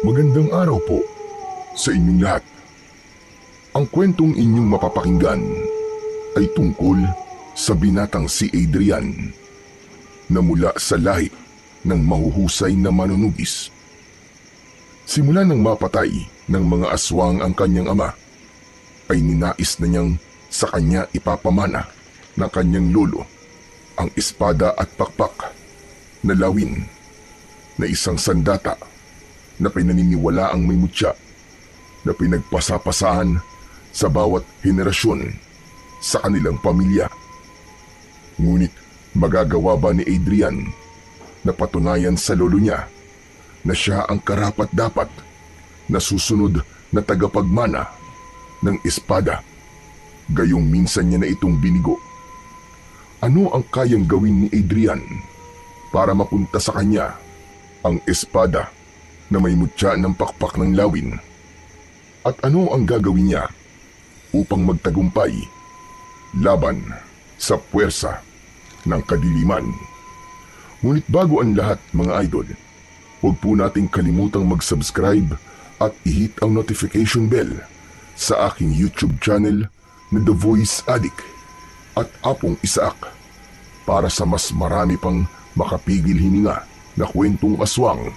Magandang araw po sa inyong lahat. Ang kwentong inyong mapapakinggan ay tungkol sa binatang si Adrian na mula sa lahi ng mahuhusay na manunugis. Simula nang mapatay ng mga aswang ang kanyang ama, ay ninais na niyang sa kanya ipapamana ng kanyang lolo ang espada at pakpak na lawin na isang sandata na pinaniniwala ang may mutya na pinagpasapasahan sa bawat henerasyon sa kanilang pamilya. Ngunit magagawa ba ni Adrian na patunayan sa lolo niya na siya ang karapat-dapat na susunod na tagapagmana ng espada, gayong minsan niya na itong binigo? Ano ang kayang gawin ni Adrian para mapunta sa kanya ang espada na may mutya ng pakpak ng lawin? At ano ang gagawin niya upang magtagumpay laban sa puwersa ng kadiliman? Ngunit bago ang lahat, mga idol, huwag po nating kalimutang mag-subscribe at i-hit ang notification bell sa aking YouTube channel na The Voice Addict at Apong Isaak para sa mas marami pang makapigil hininga na kwentong aswang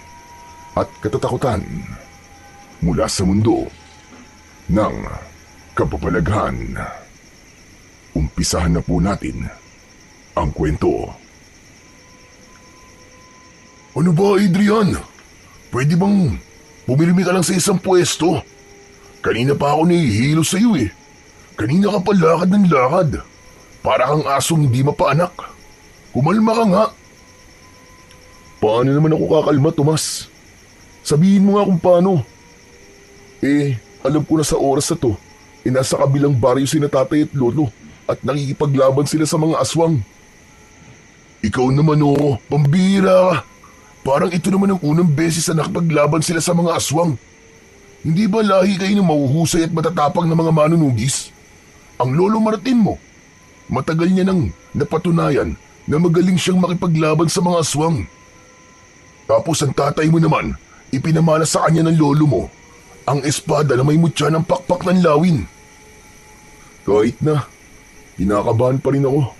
at katatakutan mula sa mundo ng kababalaghan. Umpisahan na po natin ang kwento. Ano ba, Adrian? Pwede bang bumilimi ka lang sa isang pwesto? Kanina pa ako nahihilo sa iyo eh. Kanina ka pa lakad ng lakad. Para kang asong hindi mapaanak. Kumalma ka nga. Paano naman ako kakalma, Tomas? Sabihin mo nga kung paano. Alam ko na sa oras na to, nasa kabilang baryo sina tatay at lolo at nakikipaglaban sila sa mga aswang. Ikaw naman pambihira ka. Parang ito naman ang unang beses na nakipaglaban sila sa mga aswang. Hindi ba lahi kayo ng mahuhusay at matatapang na mga manunugis? Ang lolo Martin mo, matagal niya nang napatunayan na magaling siyang makipaglaban sa mga aswang. Tapos ang tatay mo naman, ipinamana sa kanya ng lolo mo ang espada na may mutya ng pakpak ng lawin. Kahit na, kinakabahan pa rin ako.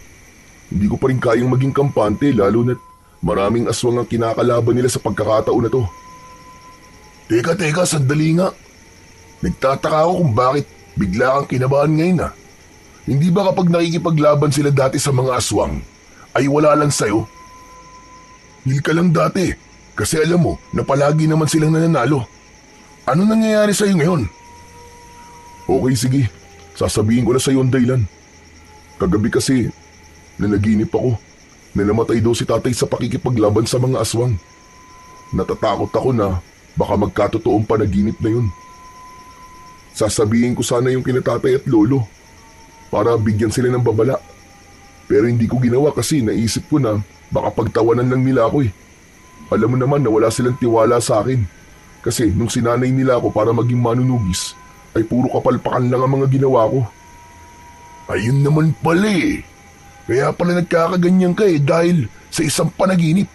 Hindi ko pa rin kayang maging kampante lalo na't maraming aswang ang kinakalaban nila sa pagkakataon na to. Teka, sandali nga. Nagtataka ako kung bakit bigla kang kinabahan ngayon . Hindi ba kapag nakikipaglaban sila dati sa mga aswang, ay wala lang sa'yo? Hil ka lang dati. Kasi alam mo na palagi naman silang nananalo. Ano nangyayari sa'yo ngayon? Okay, sige. Sasabihin ko na sa'yo ang dahilan. Kagabi kasi, nanaginip ako na namatay daw si tatay sa pakikipaglaban sa mga aswang. Natatakot ako na baka magkatotoong panaginip na yun. Sasabihin ko sana yung kinatatay at lolo para bigyan sila ng babala. Pero hindi ko ginawa kasi naisip ko na baka pagtawanan lang nila ako . Alam mo naman na wala silang tiwala sa akin. Kasi nung sinanay nila ako para maging manunugis, ay puro kapalpakan lang ang mga ginawa ko. Ayun naman pala . Kaya pala nagkakaganyan ka dahil sa isang panaginip.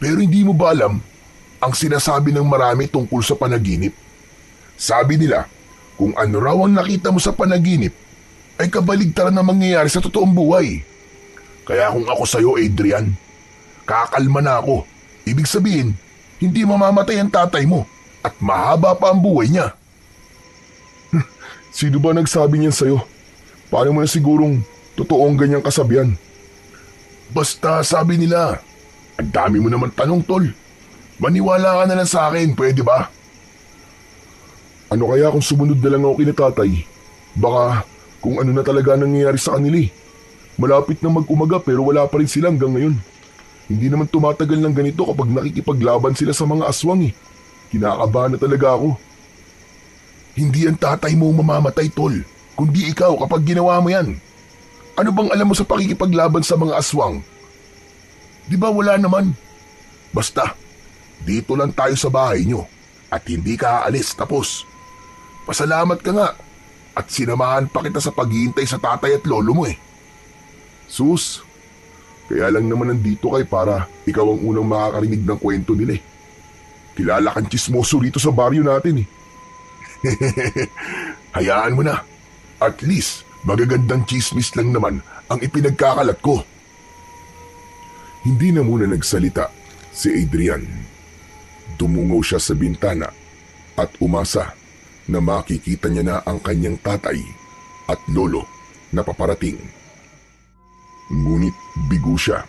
Pero hindi mo ba alam ang sinasabi ng marami tungkol sa panaginip? Sabi nila, kung ano raw ang nakita mo sa panaginip, ay kabaligtaran na mangyayari sa totoong buhay. Kaya kung ako sa'yo, Adrian, kakalma na ako. Ibig sabihin, hindi mamamatay ang tatay mo at mahaba pa ang buhay niya. Sino ba nagsabi niyan sa'yo? Paano mo na sigurong totoong ganyang kasabihan? Basta sabi nila. Ang dami mo naman tanong, tol. Maniwala ka na lang sa akin, pwede ba? Ano kaya kung sumunod na lang ako kina tatay? Baka kung ano na talaga nangyayari sa kanila . Malapit na mag-umaga pero wala pa rin sila hanggang ngayon. Hindi naman tumatagal ng ganito kapag nakikipaglaban sila sa mga aswang . Kinakabahan na talaga ako. Hindi ang tatay mo mamamatay, tol, kundi ikaw kapag ginawa mo yan. Ano bang alam mo sa pakikipaglaban sa mga aswang? Di ba wala naman? Basta, dito lang tayo sa bahay nyo at hindi ka aalis, tapos. Pasalamat ka nga at sinamahan pa kita sa paghihintay sa tatay at lolo mo . Sus, kaya lang naman nandito kay para ikaw ang unang makakarinig ng kwento nila . Kilala kang tsismoso rito sa baryo natin eh. Hayaan mo na. At least, magagandang chismis lang naman ang ipinagkakalat ko. Hindi na muna nagsalita si Adrian. Dumungaw siya sa bintana at umasa na makikita niya na ang kanyang tatay at lolo na paparating. Ngunit bigo siya.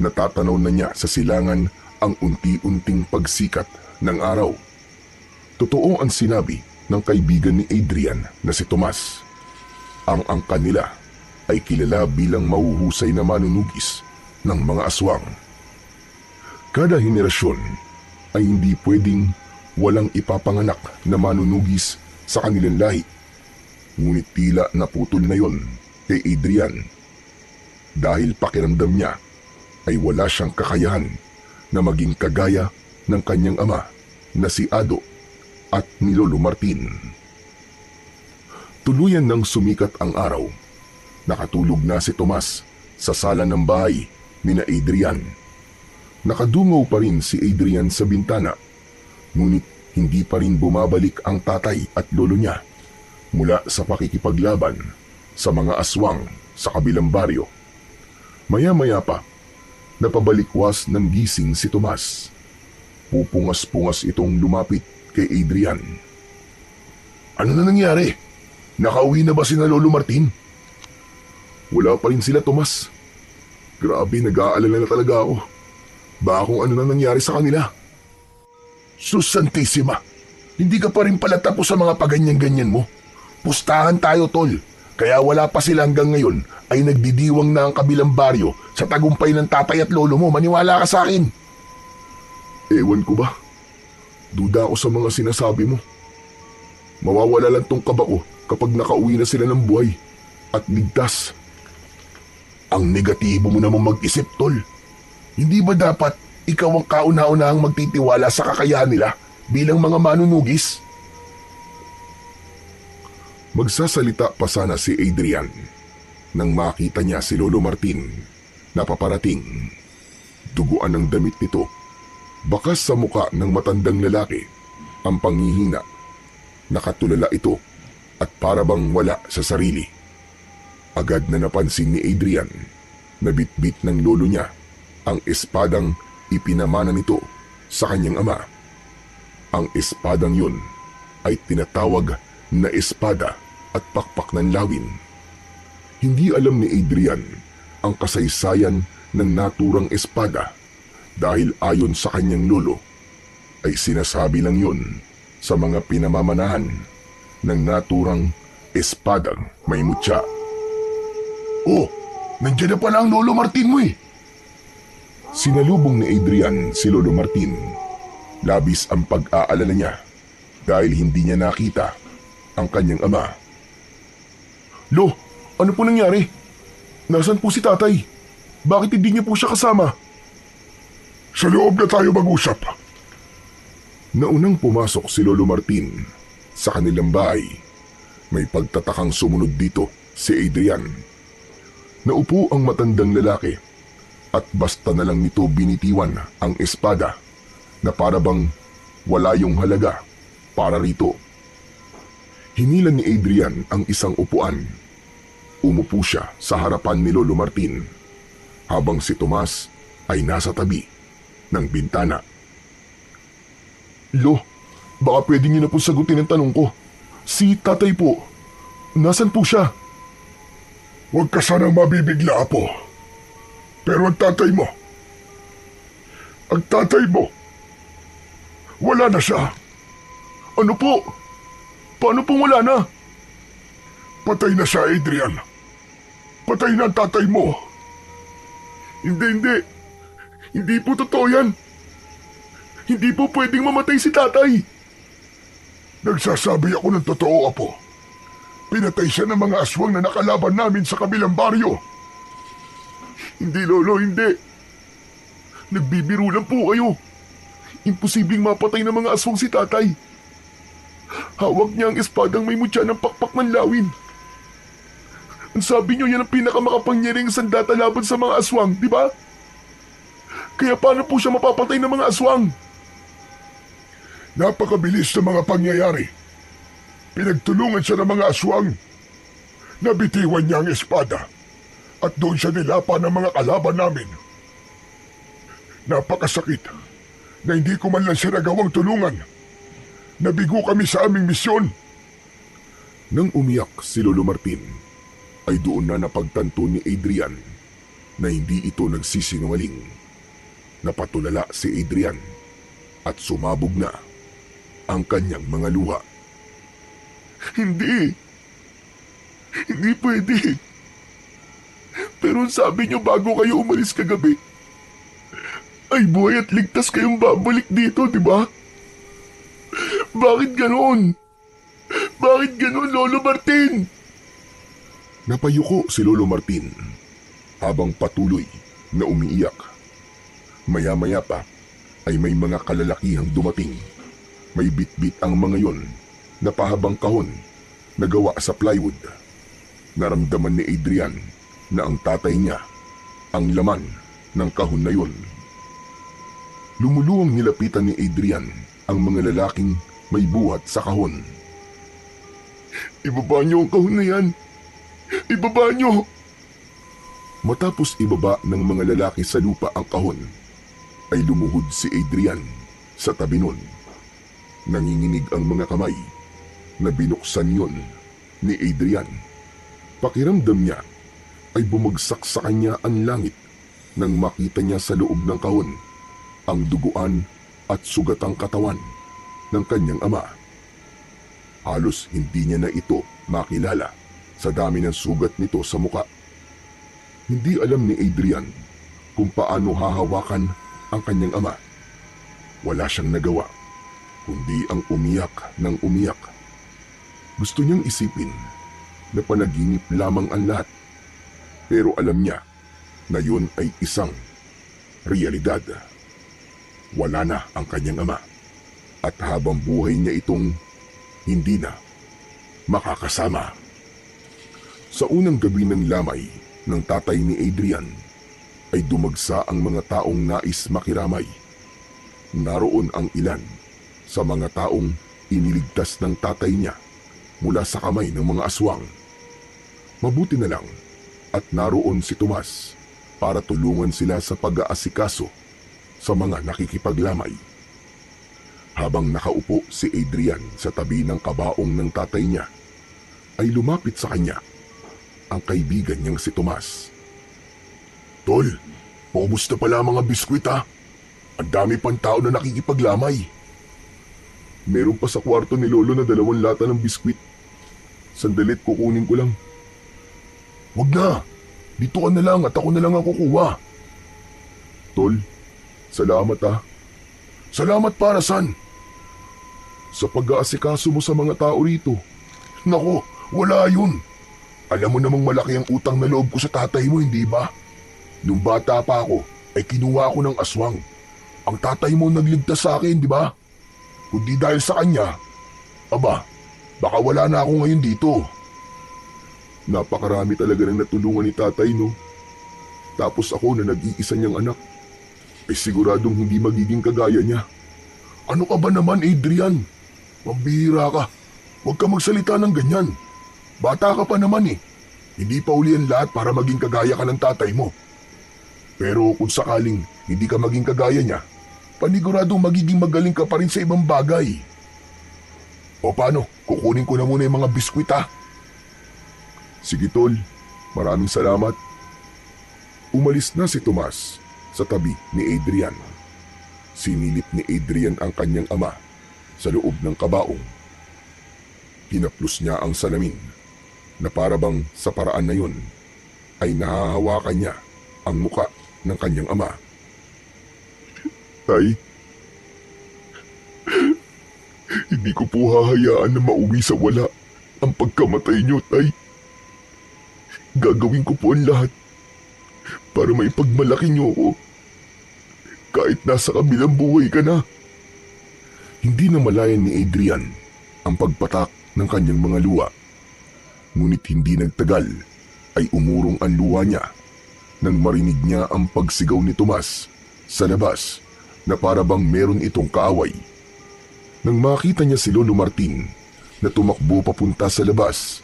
Natatanaw na niya sa silangan ang unti-unting pagsikat ng araw. Totoo ang sinabi ng kaibigan ni Adrian na si Tomas. Ang angkan nila ay kilala bilang mahuhusay na manunugis ng mga aswang. Kada henerasyon ay hindi pwedeng walang ipapanganak na manunugis sa kanilang lahi. Ngunit tila naputol na yon kay Adrian dahil pakiramdam niya ay wala siyang kakayahan na maging kagaya ng kanyang ama na si Ado at ni Lolo Martin. Tuluyan nang sumikat ang araw. Nakatulog na si Tomas sa sala ng bahay ni na Adrian. Nakadungaw pa rin si Adrian sa bintana, ngunit hindi pa rin bumabalik ang tatay at lolo niya mula sa pakikipaglaban sa mga aswang sa kabilang baryo. Maya-maya pa, napabalikwas ng gising si Tomas. Pupungas-pungas itong lumapit kay Adrian. Ano na nangyari? Nakauwi na ba sina Lolo Martin? Wala pa rin sila, Tomas. Grabe, nag-aalala na talaga ako. Baka kung ano na nangyari sa kanila. Sus Santissima, hindi ka pa rin pala tapos sa mga paganyan-ganyan mo. Pustahan tayo, tol. Kaya wala pa sila hanggang ngayon ay nagdidiwang na ang kabilang baryo sa tagumpay ng tatay at lolo mo. Maniwala ka sa akin. Ewan ko ba? Duda ako sa mga sinasabi mo. Mawawala lang tong kaba ko kapag nakauwi na sila ng buhay at ligtas. Ang negatibo mo namang mag-isip, tol. Hindi ba dapat ikaw ang kauna-unahang magtitiwala sa kakayahan nila bilang mga manunugis? Magsasalita pa sana si Adrian nang makita niya si Lolo Martin na paparating. Duguan ang damit nito. Bakas sa muka ng matandang lalaki ang panghihina. Nakatulala ito at parabang wala sa sarili. Agad na napansin ni Adrian na bitbit ng lolo niya ang espadang ipinamana nito sa kanyang ama. Ang espadang yun ay tinatawag na espada at pakpak ng lawin. Hindi alam ni Adrian ang kasaysayan ng naturang espada dahil ayon sa kanyang lolo ay sinasabi lang yun sa mga pinamamanahan ng naturang espadang may mutya. Oh, nandiyan na pala ang Lolo Martin mo eh. Sinalubong ni Adrian si Lolo Martin. Labis ang pag-aalala niya dahil hindi niya nakita ang kanyang ama. Lo, ano po nangyari? Nasaan po si tatay? Bakit hindi niyo po siya kasama? Sa loob na tayo mag-usap. Naunang pumasok si Lolo Martin sa kanilang bahay. May pagtatakang sumunod dito si Adrian. Naupo ang matandang lalaki at basta na lang nito binitiwan ang espada na parabang wala yung halaga para rito. Hinilan ni Adrian ang isang upuan. Umupo siya sa harapan ni Lolo Martin habang si Tomas ay nasa tabi ng bintana. Lo, baka pwede niyo na po sagutin ang tanong ko. Si tatay po, nasan po siya? Huwag ka sanang mabibigla, Apo. Pero ang tatay mo, wala na siya. Ano po? Paano pong wala na? Patay na siya, Adrian. Patay na ang tatay mo. Hindi. Hindi po totoo yan. Hindi po pwedeng mamatay si tatay. Nagsasabi ako ng totoo, Apo. Pinatay siya ng mga aswang na nakalaban namin sa kabilang baryo. Hindi, Lolo, hindi. Nagbibiro lang po kayo. Imposibleng mapatay ng mga aswang si tatay. Hawak niya ang espadang may mutya ng pakpak ng lawin. Ang sabi niyo yan ang pinakamakapangyarihang sandata laban sa mga aswang, di ba? Kaya paano po siya mapapatay ng mga aswang? Napakabilis ng mga pangyayari. Pinagtulungan siya ng mga aswang. Nabitiwan niya ang espada at doon siya nilapa ng mga kalaban namin. Napakasakit na hindi ko man lang siya nagawang tulungan. Nabigo kami sa aming misyon. Nang umiyak si Lolo Martin, ay doon na napagtanto ni Adrian na hindi ito nagsisinungaling. Napatulala si Adrian at sumabog na ang kanyang mga luha. Hindi. Hindi pwede. Pero sabi niyo bago kayo umalis kagabi, ay buhay at ligtas kayong babalik dito, di ba? Bakit ganoon? Bakit ganoon, Lolo Martin? Napayuko si Lolo Martin habang patuloy na umiiyak. Maya-maya pa ay may mga kalalakihang dumating. May bitbit ang mga yon na pahabang kahon na gawa sa plywood. Naramdaman ni Adrian na ang tatay niya ang laman ng kahon na yon. Lumuluwang nilapitan ni Adrian ang mga lalaking may buhat sa kahon. Ibaba niyo ang kahon na yan. Ibaba niyo. Matapos ibaba ng mga lalaki sa lupa ang kahon, ay lumuhod si Adrian sa tabi nun. Nanginginig ang mga kamay na binuksan yon ni Adrian. Pakiramdam niya ay bumagsak sa kanya ang langit nang makita niya sa loob ng kahon ang duguan at sugatang katawan ng kanyang ama. Halos hindi niya na ito makilala sa dami ng sugat nito sa muka. Hindi alam ni Adrian kung paano hahawakan ang kanyang ama. Wala siyang nagawa, kundi ang umiyak ng umiyak. Gusto niyang isipin na panaginip lamang ang lahat, pero alam niya na yun ay isang realidad. Wala na ang kanyang ama, at habang buhay niya itong hindi na makakasama. Sa unang gabi ng lamay ng tatay ni Adrian, ay dumagsa ang mga taong nais makiramay. Naroon ang ilan sa mga taong iniligtas ng tatay niya mula sa kamay ng mga aswang. Mabuti na lang at naroon si Tomas para tulungan sila sa pag-aasikaso sa mga nakikipaglamay. Habang nakaupo si Adrian sa tabi ng kabaong ng tatay niya, ay lumapit sa kanya ang kaibigan niyang si Tomas. Tol, paubos na pala ang mga biskwit ha. Ang dami pang tao na nakikipaglamay. Meron pa sa kwarto ni Lolo na 2 lata ng biskwit. Sandalit, kukunin ko lang. Wag na. Dito ka na lang at ako na lang ang kukuha. Tol, salamat ha. Salamat para saan? Sa pag-aasikaso mo sa mga tao rito. Nako, wala yun. Alam mo namang malaki ang utang na loob ko sa tatay mo, hindi ba? Nung bata pa ako, ay kinuha ako ng aswang. Ang tatay mo nagligtas sa akin, di ba? Kundi dahil sa kanya, aba, baka wala na ako ngayon dito. Napakarami talaga ng natulungan ni tatay, no? Tapos ako na nag-iisa niyang anak, ay siguradong hindi magiging kagaya niya. Ano ka ba naman, Adrian? Mambihira ka. Huwag ka magsalita ng ganyan. Bata ka pa naman eh. Hindi pa uli ang lahat para maging kagaya ka ng tatay mo. Pero kung sakaling hindi ka maging kagaya niya, paniguradong magiging magaling ka pa rin sa ibang bagay. O paano, kukunin ko na muna yung mga biskwit ha. Sige tol, maraming salamat. Umalis na si Tomas sa tabi ni Adrian. Sinilip ni Adrian ang kanyang ama sa loob ng kabaong. Hinaplos niya ang salamin na parabang sa paraan na yun ay nahahawakan niya ang muka ng kanyang ama. Tay, hindi ko po hahayaan na mauwi sa wala ang pagkamatay niyo, Tay. Gagawin ko po ang lahat para maipagmalaki niyo ako. Kahit nasa kabilang buhay ka na. Hindi na malayan ni Adrian ang pagpatak ng kanyang mga luha. Ngunit hindi nagtagal ay umurong ang luha niya nang marinig niya ang pagsigaw ni Tomas sa labas na parabang meron itong kaaway. Nang makita niya si Lolo Martin na tumakbo papunta sa labas,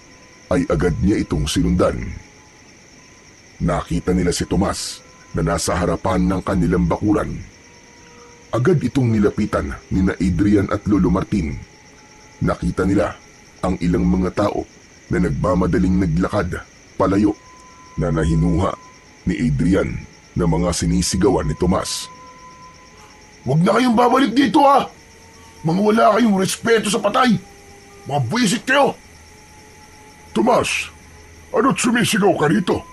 ay agad niya itong sinundan. Nakita nila si Tomas na nasa harapan ng kanilang bakuran. Agad itong nilapitan ni na Adrian at Lolo Martin. Nakita nila ang ilang mga tao na nagmamadaling naglakad palayo na nahinuha ni Adrian na mga sinisigawan ni Tomas. Huwag na kayong babalik dito ha! Mga wala kayong respeto sa patay! Mga buwisit kayo! Tomas, ano't sumisigaw ka rito?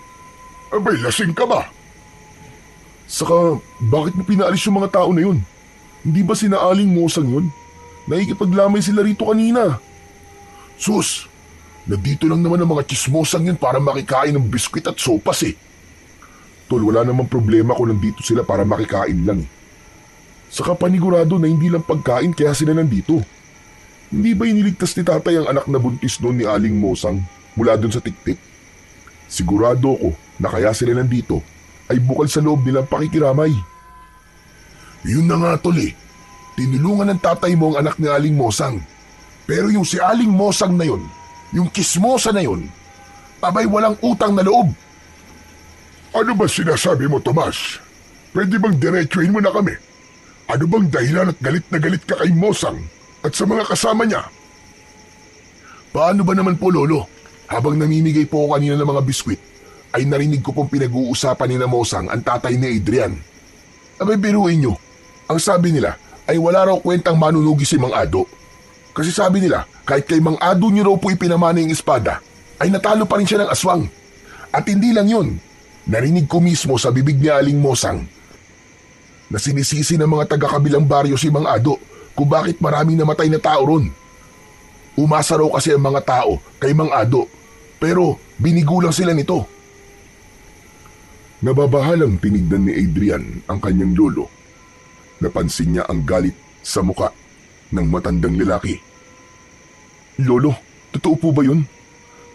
Abay, lasing ka ba? Saka, bakit mo pinaalis yung mga tao na yun? Hindi ba sinaaling Mosang yun? Nakikipaglamay sila rito kanina. Sus! Nandito lang naman ang mga chismosang yun para makikain ng biskwit at sopas eh. Tol, wala namang problema kung nandito sila para makikain lang eh. Saka panigurado na hindi lang pagkain kaya sila nandito. Hindi ba iniligtas ni tatay ang anak na buntis noon ni Aling Mosang mula doon sa tiktik? Sigurado ko na kaya sila nandito ay bukal sa loob nilang pakikiramay. Yun na nga tol eh. Tinulungan ng tatay mo ang anak ni Aling Mosang. Pero yung si Aling Mosang na yun, yung kismosa na yun, abay walang utang na loob. Ano ba sinasabi mo, Tomas? Pwede bang diretsuhin mo na kami? Ano bang dahilan at galit na galit ka kay Mosang at sa mga kasama niya? Paano ba naman po, Lolo? Habang namimigay po ako kanina ng mga biskwit, ay narinig ko pong pinag-uusapan ni na Mosang ang tatay ni Adrian. Abay, biruin nyo. Ang sabi nila ay wala raw kwentang manunugi si Mang Ado. Kasi sabi nila, kahit kay Mang Ado nyo raw po ipinamana yung espada, ay natalo pa rin siya ng aswang. At hindi lang yun, narinig ko mismo sa bibig ni Aling Mosang na sinisisi ng mga taga-kabilang baryo si Mang Ado kung bakit maraming namatay na tao ron. Umasa raw kasi ang mga tao kay Mang Ado, pero binigulang sila nito. Nababahalang tinignan ni Adrian ang kanyang lolo. Napansin niya ang galit sa muka ng matandang lalaki. Lolo, totoo po ba yun?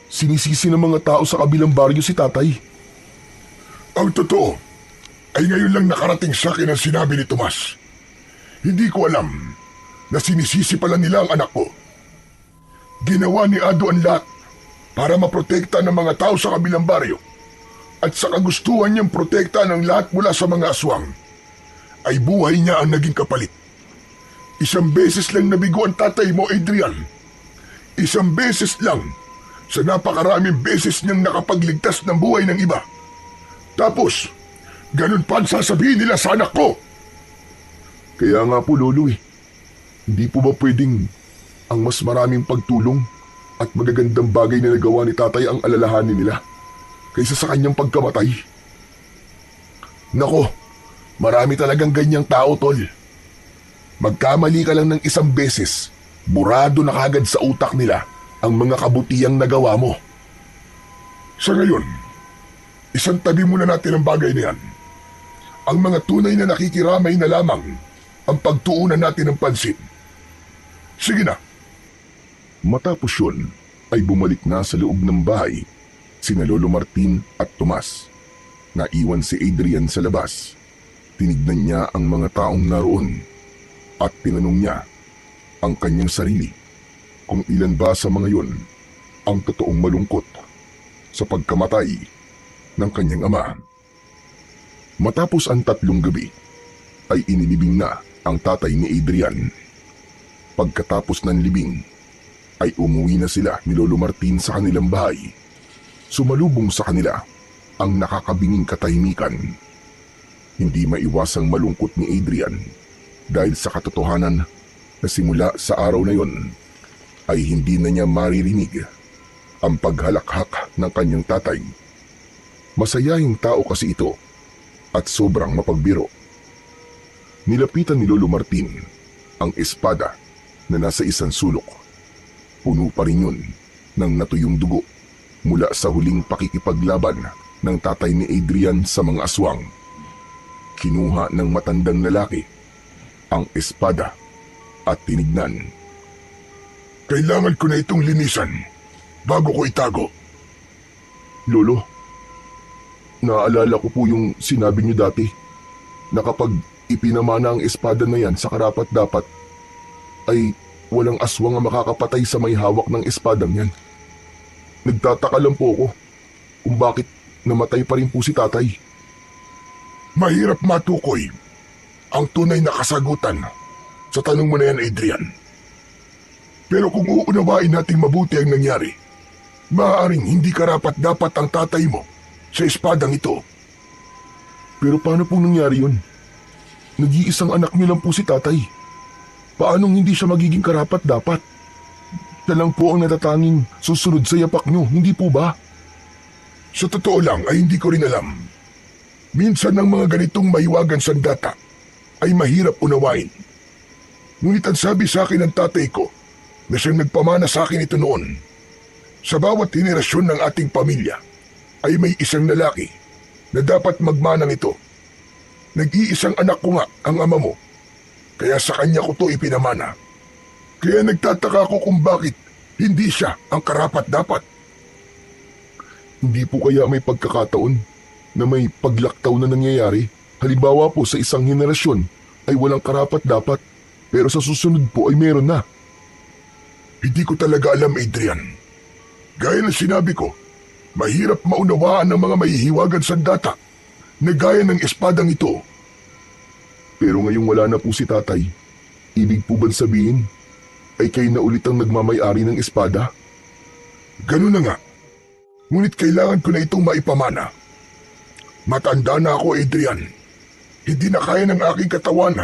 Sinisisi ng mga tao sa kabilang baryo si tatay. Ang totoo ay ngayon lang nakarating sa akin ang sinabi ni Tomas. Hindi ko alam na sinisisi pala nila ang anak ko. Ginawa ni Ado ang lahat para maprotekta ng mga tao sa kabilang baryo at sa kagustuhan niyang protekta ng lahat mula sa mga aswang ay buhay niya ang naging kapalit. Isang beses lang nabigo ang tatay mo, Adrian. Isang beses lang sa napakaraming beses niyang nakapagligtas ng buhay ng iba. Tapos, ganun pa ang sasabihin nila sa anak ko. Kaya nga po, Lolo eh. Hindi po ba pwedeng ang mas maraming pagtulong at magagandang bagay na nagawa ni tatay ang alalahanin nila kaysa sa kanyang pagkamatay? Nako, marami talagang ganyang tao, Tol. Magkamali ka lang ng isang beses, burado na kagad sa utak nila ang mga kabutihang nagawa mo. Sa ngayon, isang tabi muna natin ang bagay na yan. Ang mga tunay na nakikiramay na lamang ang pagtuunan natin ng pansin. Sige na. Matapos yun, ay bumalik na sa loob ng bahay sina Lolo Martin at Tomas. Naiwan si Adrian sa labas. Tinignan niya ang mga taong naroon at tinanong niya ang kanyang sarili kung ilan ba sa mga yun ang totoong malungkot sa pagkamatay ng kanyang ama. Matapos ang 3 gabi, ay inilibing na ang tatay ni Adrian. Pagkatapos ng libing, ay umuwi na sila ni Lolo Martin sa kanilang bahay. Sumalubong sa kanila ang nakakabinging katahimikan. Hindi maiwasang malungkot ni Adrian dahil sa katotohanan na simula sa araw na yon ay hindi na niya maririnig ang paghalakhak ng kanyang tatay. Masayahing tao kasi ito at sobrang mapagbiro. Nilapitan ni Lolo Martin ang espada na nasa isang sulok. Puno pa rin yun ng natuyong dugo mula sa huling pakikipaglaban ng tatay ni Adrian sa mga aswang. Kinuha ng matandang lalaki ang espada at tinignan. Kailangan ko na itong linisan bago ko itago. Lolo, naalala ko po yung sinabi niyo dati na kapag ipinamana ang espada na yan sa karapat-dapat, ay walang aswang ang makakapatay sa may hawak ng espadang yan. Nagtataka lang po ako kung bakit namatay pa rin po si tatay. Mahirap matukoy ang tunay na kasagutan sa tanong mo na yan, Adrian. Pero kung uunawain nating mabuti ang nangyari, maaaring hindi karapat-dapat ang tatay mo sa espadang ito. Pero paano pong nangyari yun? Nag-iisang anak niyo lang po si tatay. Paanong hindi siya magiging karapat-dapat? Siya lang po ang natatanging susunod sa yapak niyo, hindi po ba? Sa totoo lang ay hindi ko rin alam. Minsan ang mga ganitong mahiwagan sandata ay mahirap unawain. Ngunit ang sabi sa akin ng tatay ko na siyang nagpamana sa akin ito noon, sa bawat henerasyon ng ating pamilya ay may isang lalaki na dapat magmanang ito. Nag-iisang anak ko nga ang ama mo, kaya sa kanya ko to ipinamana. Kaya nagtataka ako kung bakit hindi siya ang karapat-dapat. Hindi po kaya may pagkakataon na may paglaktaw na nangyayari? Halimbawa po sa isang henerasyon ay walang karapat-dapat, pero sa susunod po ay meron na. Hindi ko talaga alam, Adrian. Gaya ng sinabi ko, mahirap maunawaan ng mga mahihiwagan sandata na gaya ng espadang ito. Pero ngayong wala na po si tatay, ibig po ba sabihin ay kayo na ulit ang nagmamay-ari ng espada? Ganun na nga. Ngunit kailangan ko na itong maipamana. Matanda na ako, Adrian. Hindi na kaya ng aking katawan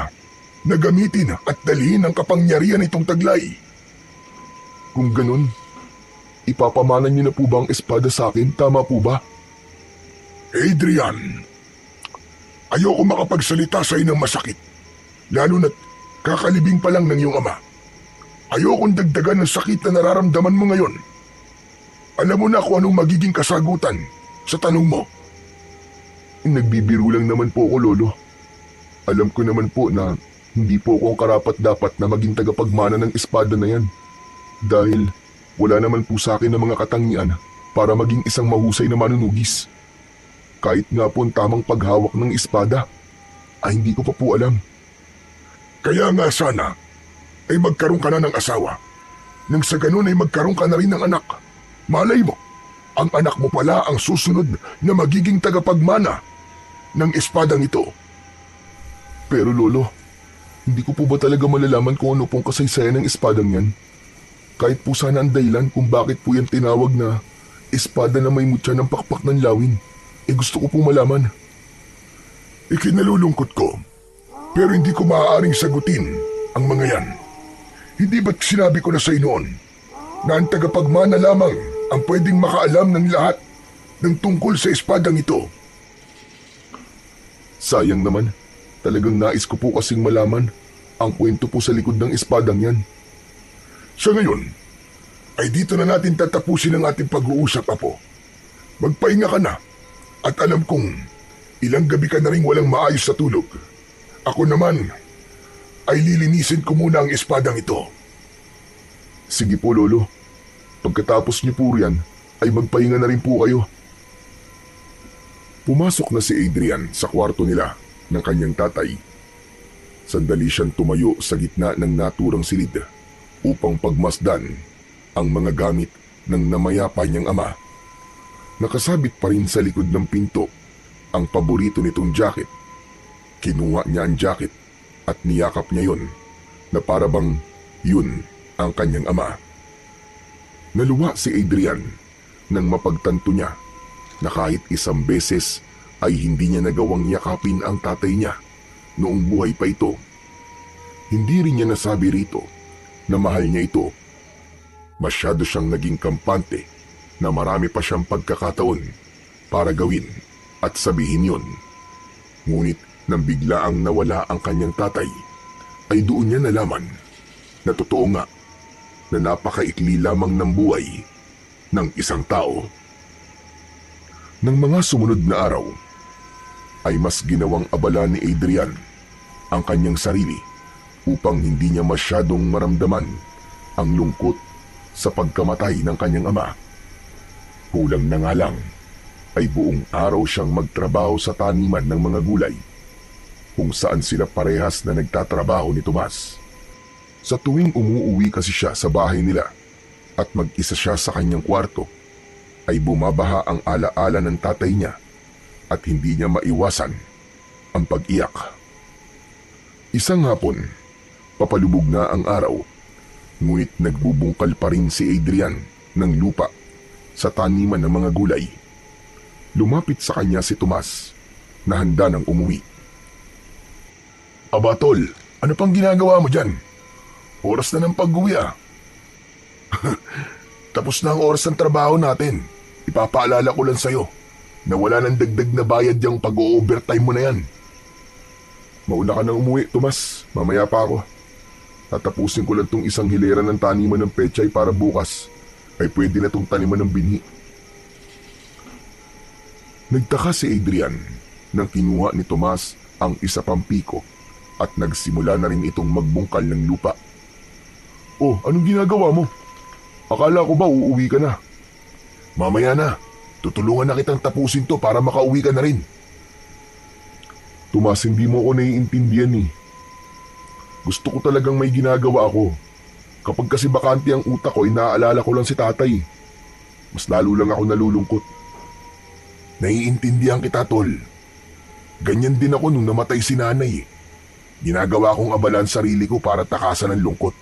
na gamitin at dalhin ang kapangyarihan itong taglay. Kung ganun, ipapamana niyo na po ba ang espada sa akin? Tama po ba? Adrian, ayoko makapagsalita sa inang masakit, lalo na't kakalibing pa lang ng iyong ama. Ayokong dagdagan ng sakit na nararamdaman mo ngayon. Alam mo na kung anong magiging kasagutan sa tanong mo. Nagbibiro lang naman po ako, Lolo. Alam ko naman po na hindi po ako ang karapat-dapat na maging tagapagmana ng espada na yan. Dahil wala naman po sa akin ng mga katangian para maging isang mahusay na manunugis. Kahit nga po ang tamang paghawak ng espada, ay hindi ko pa po alam. Kaya nga sana ay magkaroon ka na ng asawa. Nang sa ganun ay magkaroon ka na rin ng anak. Malay mo, ang anak mo pala ang susunod na magiging tagapagmana ng espadang ito. Pero Lolo, hindi ko po ba talaga malalaman kung ano pong kasaysayan ng espadang yan? Kahit po sana ang dahilan kung bakit po yan tinawag na espada na may mutya ng pakpak ng lawin, gusto ko po malaman. Ikinalulungkot ko, pero hindi ko maaaring sagutin ang mga yan. Hindi ba't sinabi ko na sa noon na ang tagapagmana lamang ang pwedeng makaalam ng lahat ng tungkol sa espadang ito? Sayang naman, talagang nais ko po kasing malaman ang kwento po sa likod ng espadang yan. Sa ngayon, ay dito na natin tatapusin ang ating pag-uusap, Apo. Magpahinga ka na at alam kong ilang gabi ka na rin walang maayos sa tulog. Ako naman ay lilinisin ko muna ang espadang ito. Sige po, Lolo. Pagkatapos niyo po riyan, ay magpahinga na rin po kayo. Pumasok na si Adrian sa kwarto nila ng kanyang tatay. Sandali siyang tumayo sa gitna ng naturang silid upang pagmasdan ang mga gamit ng namayapa niyang ama. Nakasabit pa rin sa likod ng pinto ang paborito nitong jacket. Kinuha niya ang jacket at niyakap niya yon na parabang yun ang kanyang ama. Naluwa si Adrian nang mapagtanto niya na kahit isang beses ay hindi niya nagawang yakapin ang tatay niya noong buhay pa ito. Hindi rin niya nasabi rito na mahal niya ito. Masyado siyang naging kampante na marami pa siyang pagkakataon para gawin at sabihin yon. Ngunit nang biglaang nawala ang kanyang tatay, ay doon niya nalaman na totoo nga na napakaikli lamang ng buhay ng isang tao. Nang mga sumunod na araw, ay mas ginawang abala ni Adrian ang kanyang sarili upang hindi niya masyadong maramdaman ang lungkot sa pagkamatay ng kanyang ama. Kulang na nga lang ay buong araw siyang magtrabaho sa taniman ng mga gulay kung saan sila parehas na nagtatrabaho ni Tomas. Sa tuwing umuuwi kasi siya sa bahay nila at mag-isa siya sa kanyang kwarto, ay bumabaha ang alaala ng tatay niya at hindi niya maiwasan ang pag-iyak. Isang hapon, papalubog na ang araw, ngunit nagbubungkal pa rin si Adrian ng lupa sa taniman ng mga gulay. Lumapit sa kanya si Tomas na handa ng umuwi. Aba tol, ano pang ginagawa mo dyan? Oras na ng pag-uwi ah. Tapos na ang oras ng trabaho natin. Ipapaalala ko lang sa'yo na wala nang dagdag na bayad yung pag-o-overtime mo na yan. Mauna ka nang umuwi, Tomas. Mamaya pa ako. Tatapusin ko lang tong isang hilera ng taniman ng pechay para bukas ay pwede na tong taniman ng binhi. Nagtaka si Adrian nang kinuha ni Tomas ang isa pang piko at nagsimula na rin itong magbungkal ng lupa. Oh, anong ginagawa mo? Akala ko ba uuwi ka na? Mamaya na, tutulungan na kitang tapusin to para makauwi ka na rin. Tomas, hindi mo ako naiintindihan eh. Gusto ko talagang may ginagawa ako. Kapag kasi bakante ang utak ko, inaalala ko lang si tatay. Mas lalo lang ako nalulungkot. Naiintindihan kita, tol. Ganyan din ako nung namatay si nanay. Ginagawa kong abalan sarili ko para takasan ng lungkot.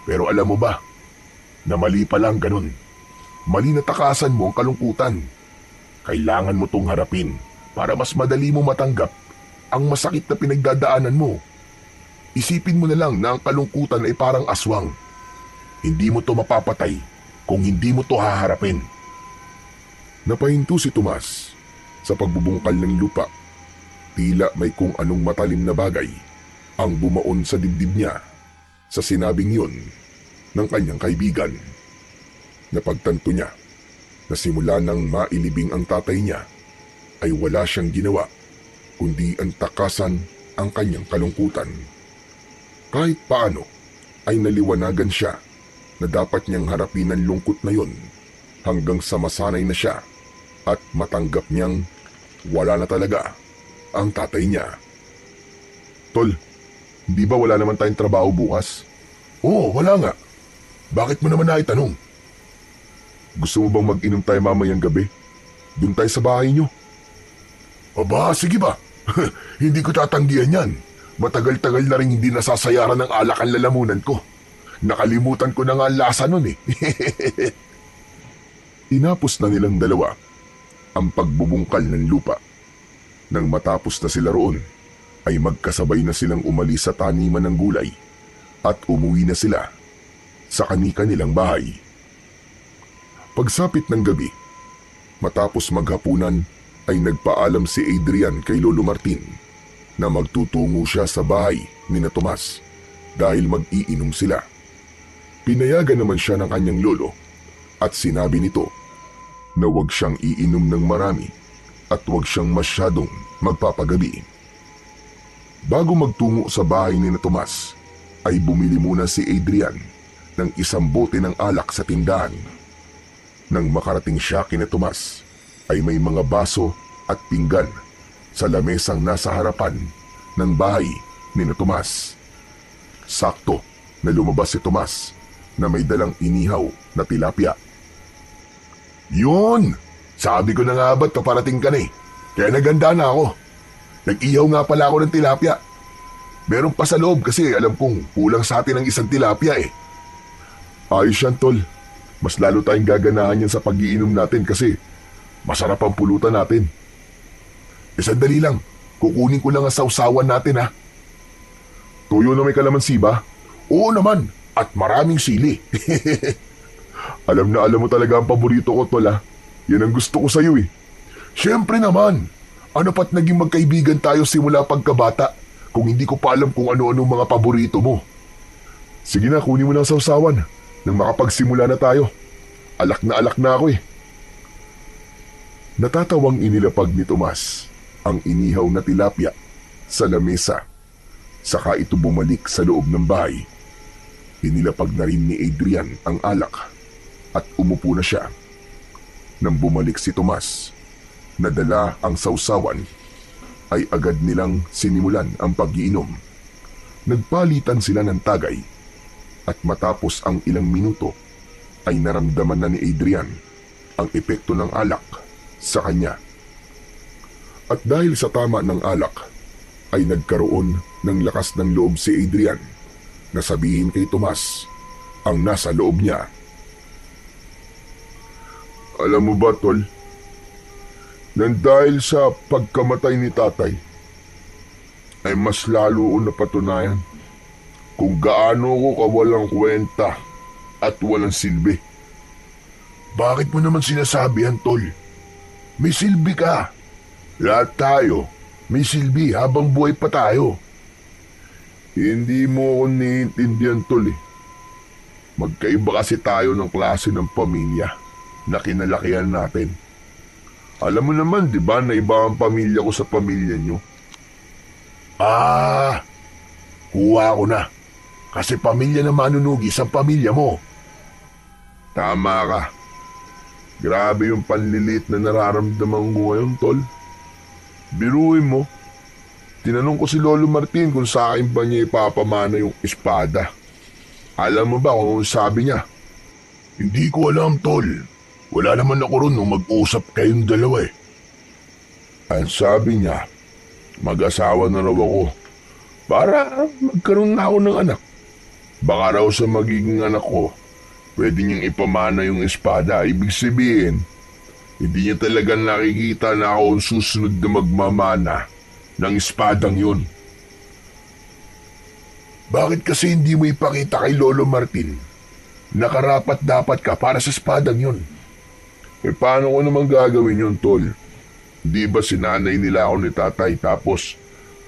Pero alam mo ba, na mali pa lang ganun. Mali na takasan mo ang kalungkutan. Kailangan mo tong harapin para mas madali mo matanggap ang masakit na pinagdadaanan mo. Isipin mo na lang na ang kalungkutan ay parang aswang. Hindi mo to mapapatay kung hindi mo to haharapin. Napahinto si Tomas sa pagbubungkal ng lupa. Tila may kung anong matalim na bagay ang bumaon sa dibdib niya sa sinabing yun ng kanyang kaibigan. Napagtanto niya na simula nang mailibing ang tatay niya ay wala siyang ginawa kundi ang takasan ang kanyang kalungkutan. Kahit paano ay naliwanagan siya na dapat niyang harapin ang lungkot na yun hanggang sa masanay na siya at matanggap niyang wala na talaga ang tatay niya. Tol, di ba wala naman tayong trabaho bukas? Oo, wala nga. Bakit mo naman naitanong? Gusto mo bang mag-inom tayo mamayang gabi? Doon tayo sa bahay niyo. Aba, sige ba? Hindi ko tatanggihan yan. Matagal-tagal na rin hindi nasasayaran ng alak ang lalamunan ko. Nakalimutan ko na nga ang lasa nun eh. Tinapos na nilang dalawa ang pagbubungkal ng lupa. Nang matapos na sila roon, ay magkasabay na silang umalis sa taniman ng gulay at umuwi na sila sa kani-kanilang bahay. Pagsapit ng gabi, matapos maghapunan ay nagpaalam si Adrian kay Lolo Martin na magtutungo siya sa bahay ni na Tomas dahil mag-iinom sila. Pinayagan naman siya ng kanyang lolo at sinabi nito na huwag siyang iinom ng marami at huwag siyang masyadong magpapagabi. Bago magtungo sa bahay ni na Tomas, ay bumili muna si Adrian ng isang bote ng alak sa tindahan. Nang makarating siya kina Tomas, ay may mga baso at pinggan sa lamesang nasa harapan ng bahay ni na Tomas. Sakto na lumabas si Tomas na may dalang inihaw na tilapia. Yun! Sabi ko na nga ba't paparating ka na eh. Kaya naganda na ako. Nag-ihaw nga pala ako ng tilapia. Meron pa sa loob kasi alam kong kulang sa atin ng isang tilapia eh. Ayos yan, tol. Mas lalo tayong gaganahan yan sa pag-iinom natin kasi masarap ang pulutan natin. Sandali lang. Kukunin ko lang ang sausawan natin ha. Tuyo na may kalamansi ba? Oo naman. At maraming sili. Alam na alam mo talaga ang paborito ko, tol ha. Yan ang gusto ko sa'yo eh. Siyempre naman. Ano pa't naging magkaibigan tayo simula pagkabata kung hindi ko pa alam kung ano-ano mga paborito mo. Sige na, kunin mo na ang sausawan nang makapagsimula na tayo. Alak na ako eh. Natatawang inilapag ni Tomas ang inihaw na tilapia sa lamesa. Saka ito bumalik sa loob ng bahay. Inilapag na rin ni Adrian ang alak at umupo na siya. Nang bumalik si Tomas, nadala ang sausawan, ay agad nilang sinimulan ang pag-iinom. Nagpalitan sila ng tagay At matapos ang ilang minuto ay naramdaman na ni Adrian ang epekto ng alak sa kanya. At dahil sa tama ng alak ay nagkaroon ng lakas ng loob si Adrian na sabihin kay Tomas ang nasa loob niya. Alam mo ba, tol? Nang dahil sa pagkamatay ni tatay, ay mas lalo ko napatunayan kung gaano ko kawalang kwenta at walang silbi. Bakit mo naman sinasabi yan, tol? May silbi ka. Lahat tayo, may silbi habang buhay pa tayo. Hindi mo ako naiintindihan, tol eh. Magkaiba kasi tayo ng klase ng pamilya na kinalakihan natin. Alam mo naman, di ba, na iba ang pamilya ko sa pamilya nyo? Kuha ko na. Kasi pamilya na manunugis ang pamilya mo. Tama ka. Grabe yung panlilit na nararamdaman ko ngayon, tol. Biruin mo, tinanong ko si Lolo Martin kung sa akin ba niya ipapamana yung espada. Alam mo ba kung sabi niya? Hindi ko alam, tol. Wala naman ako ron nung mag-usap kayong dalawa eh. Ang sabi niya, mag-asawa na raw ako para magkaroon na ako ng anak. Baka raw sa magiging anak ko, pwede niyang ipamana yung espada. Ibig sabihin, hindi niya talaga nakikita na ako ang susunod na magmamana ng espadang yun. Bakit kasi hindi mo ipakita kay Lolo Martin na karapat dapat ka para sa espadang yun? Paano ko naman gagawin yun, tol? Di ba sinanay nila ako ni tatay tapos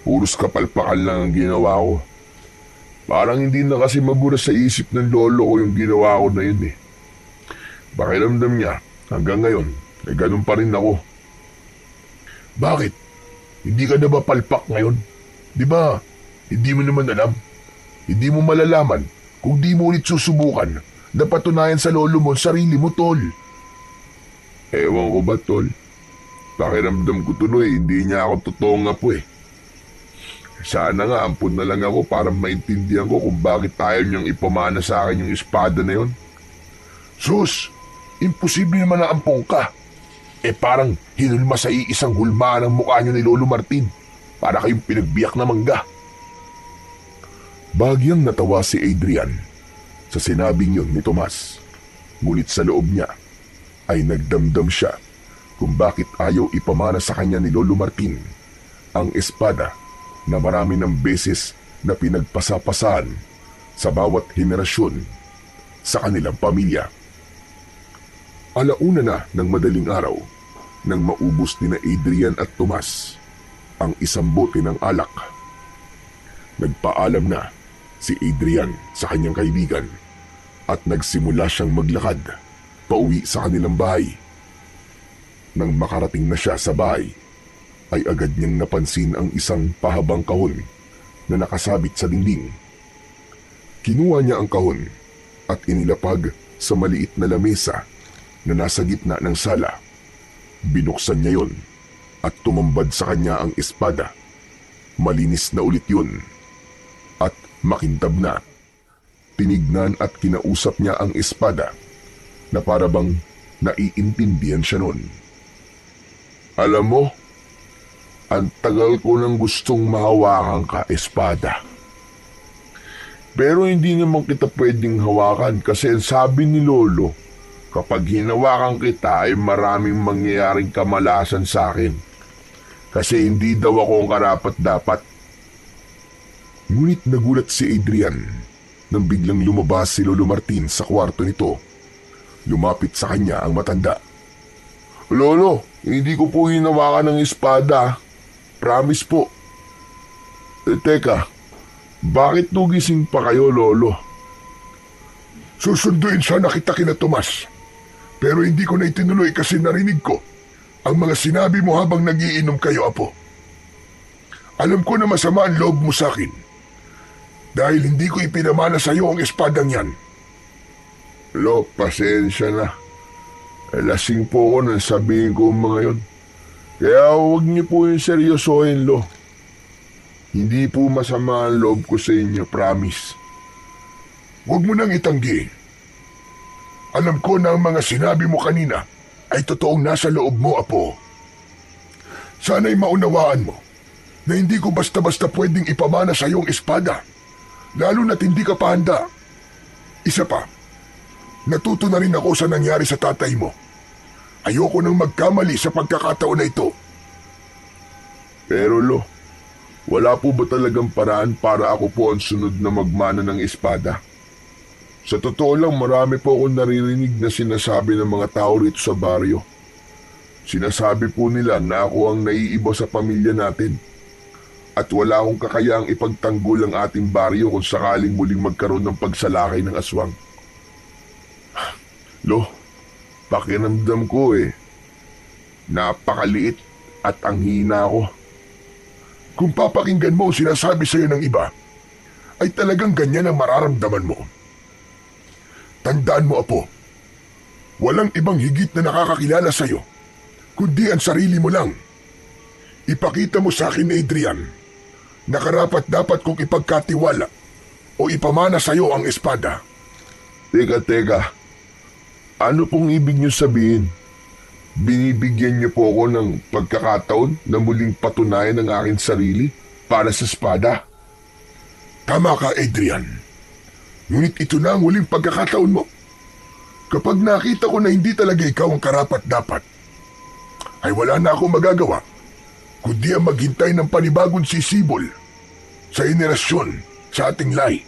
puros kapalpakan lang ang ginawa ko? Parang hindi na kasi mabura sa isip ng lolo ko yung ginawa ko na yun eh. Pakiramdam niya, hanggang ngayon, ay ganun pa rin ako. Bakit? Hindi ka na ba palpak ngayon? Di ba, hindi mo naman alam? Hindi mo malalaman kung di mo ulit susubukan na patunayan sa lolo mo sarili mo, tol. Ewan ko ba, tol? Pakiramdam ko tuloy, hindi niya ako totoong apo eh. Sana nga ampun na lang ako para maintindihan ko kung bakit ayaw niyang ipamana sa akin yung espada na yun. Sus, imposible naman na ampong ka. Parang hinulma sa iisang hulmaan ang mukha niyo ni Lolo Martin para kayong pinagbiyak na mangga. Bagyang natawa si Adrian sa sinabing yun ni Tomas. Ngunit sa loob niya ay nagdamdam siya kung bakit ayaw ipamana sa kanya ni Lolo Martin ang espada na marami ng beses na pinagpasapasan sa bawat henerasyon sa kanilang pamilya. Alauna na ng madaling araw nang maubos ni na Adrian at Tomas ang isang bote ng alak. Nagpaalam na si Adrian sa kanyang kaibigan at nagsimula siyang maglakad pauwi sa kanilang bahay. Nang makarating na siya sa bahay, ay agad niyang napansin ang isang pahabang kahon na nakasabit sa dingding. Kinuha niya ang kahon at inilapag sa maliit na lamesa na nasa gitna ng sala. Binuksan niya yon at tumambad sa kanya ang espada. Malinis na ulit yun at makintab na. Tinignan at kinausap niya ang espada na parabang naiintindihan siya nun. Alam mo, ang tagal ko nang gustong mahawakan ka, espada. Pero hindi naman kita pwedeng hawakan kasi sabi ni Lolo, kapag hinawakan kita ay maraming mangyayaring kamalasan sa akin. Kasi hindi daw ako ang karapat-dapat. Ngunit nagulat si Adrian nang biglang lumabas si Lolo Martin sa kwarto nito. Lumapit sa kanya ang matanda. Lolo, hindi ko po hinawakan ng espada. Promise po. Teka, bakit tugising pa kayo, Lolo? Susunduin sana kita kina Tomas. Pero hindi ko na itinuloy kasi narinig ko ang mga sinabi mo habang nagiinom kayo, Apo. Alam ko na masama ang loob mo sa akin dahil hindi ko ipinamana sa iyo ang espadang yan. Lo, pasensya na. Lasing po ako nang sabihin ko ang mga yon. Kaya huwag niyo po yung seryosohin, Lo. Hindi po masama ang loob ko sa inyo, promise. Huwag mo nang itanggi. Alam ko na ang mga sinabi mo kanina ay totoong nasa loob mo, Apo. Sana'y maunawaan mo na hindi ko basta-basta pwedeng ipamana sa iyong espada, lalo na't hindi ka pa handa. Isa pa, natuto na rin ako sa nangyari sa tatay mo. Ayoko nang magkamali sa pagkakataon na ito. Pero Lo, wala po ba talagang paraan para ako po ang sunod na magmana ng espada? Sa totoo lang, marami po akong naririnig na sinasabi ng mga tao rito sa baryo. Sinasabi po nila na ako ang naiiba sa pamilya natin. At wala akong kakayaang ipagtanggol ang ating baryo kung sakaling muling magkaroon ng pagsalakay ng aswang. Lo, pakiramdam ko napakaliit at ang hina ko. Kung papakinggan mo ang sinasabi sa iyo ng iba, ay talagang ganyan ang mararamdaman mo. Tandaan mo, Apo, walang ibang higit na nakakakilala sa iyo, kundi ang sarili mo lang. Ipakita mo sa akin, Adrian, na karapat-dapat kong ipagkatiwala o ipamana sa iyo ang espada. Teka. Ano pong ibig niyo sabihin? Binibigyan niyo po ako ng pagkakataon na muling patunayan ang aking sarili para sa espada? Tama ka, Adrian. Ngunit ito na ang huling pagkakataon mo. Kapag nakita ko na hindi talaga ikaw ang karapat-dapat, ay wala na akong magagawa, kundi ang maghintay ng panibagong sisibol sa henerasyon sa ating lahi.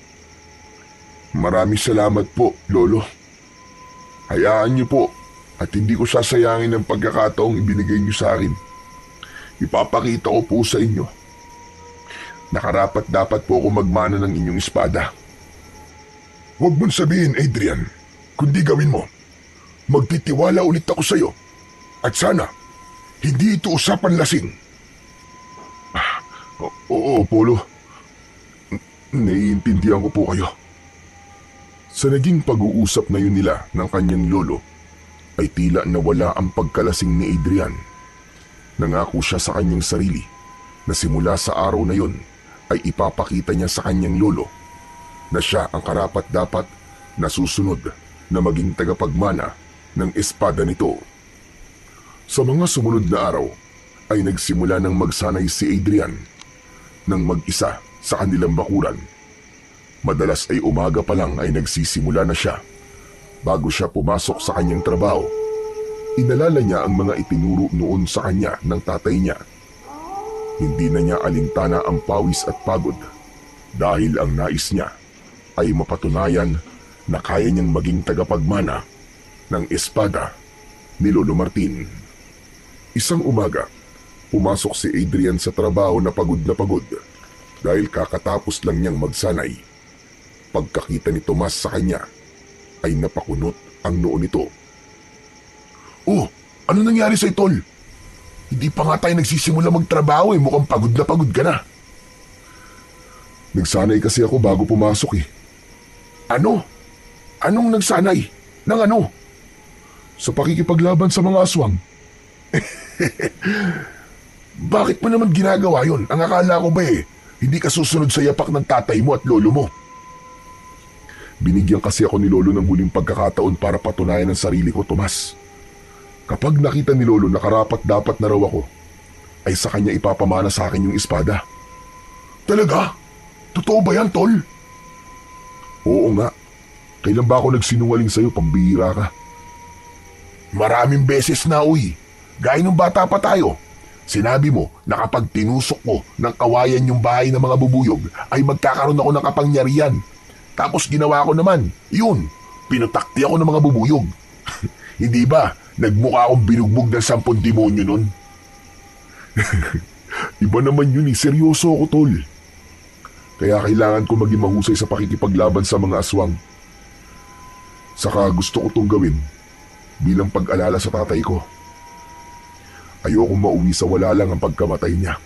Maraming salamat po, Lolo. Hayaan niyo po at hindi ko sasayangin ang pagkakataong ibinigay niyo sa akin. Ipapakita ko po sa inyo na karapat-dapat po ako magmana ng inyong espada. Huwag mong sabihin, Adrian, kundi gawin mo. Magtitiwala ulit ako sa iyo. At sana, hindi ito usapan lasing. Oo, Polo. Naiintindihan ko po kayo. Sa naging pag-uusap na yun nila ng kanyang lolo, ay tila nawala ang pagkalasing ni Adrian. Nangako siya sa kanyang sarili na simula sa araw na yun ay ipapakita niya sa kanyang lolo na siya ang karapat-dapat na susunod na maging tagapagmana ng espada nito. Sa mga sumunod na araw ay nagsimula ng magsanay si Adrian ng mag-isa sa kanilang bakuran. Madalas ay umaga pa lang ay nagsisimula na siya. Bago siya pumasok sa kanyang trabaho, inalala niya ang mga itinuro noon sa kanya ng tatay niya. Hindi na niya alintana ang pawis at pagod dahil ang nais niya ay mapatunayan na kaya niyang maging tagapagmana ng espada ni Lolo Martin. Isang umaga, pumasok si Adrian sa trabaho na pagod dahil kakatapos lang niyang magsanay. Pagkakita ni Tomas sa kanya, ay napakunot ang noo nito. Oh, ano nangyari sa'yo, Tol? Hindi pa nga tayo nagsisimula magtrabaho mukhang pagod ka na. Nagsanay kasi ako bago pumasok Ano? Anong nagsanay? Nang ano? Sa pakikipaglaban sa mga aswang. Bakit mo naman ginagawa yon? Ang akala ko ba hindi ka susunod sa yapak ng tatay mo at lolo mo? Binigyan kasi ako ni Lolo ng huling pagkakataon para patunayan ang sarili ko, Tomas. Kapag nakita ni Lolo na karapat-dapat na raw ako, ay sa kanya ipapamana sa akin yung espada. Talaga? Totoo ba yan, Tol? Oo nga. Kailan ba ako nagsinungaling sa'yo, pambihira ka? Maraming beses na, uy. Gaya nung bata pa tayo. Sinabi mo na kapag tinusok ko ng kawayan yung bahay ng mga bubuyog, ay magkakaroon ako ng kapangyarihan. Tapos ginawa ko naman, yun, pinutakti ako ng mga bubuyog. Hindi ba, nagmukha akong binugbog ng 10 demonyo nun? Iba naman yun seryoso ako, Tol. Kaya kailangan ko maging mahusay sa pakikipaglaban sa mga aswang. Saka gusto ko itong gawin bilang pag-alala sa tatay ko. Ayokong mauwi sa wala lang ang pagkamatay niya.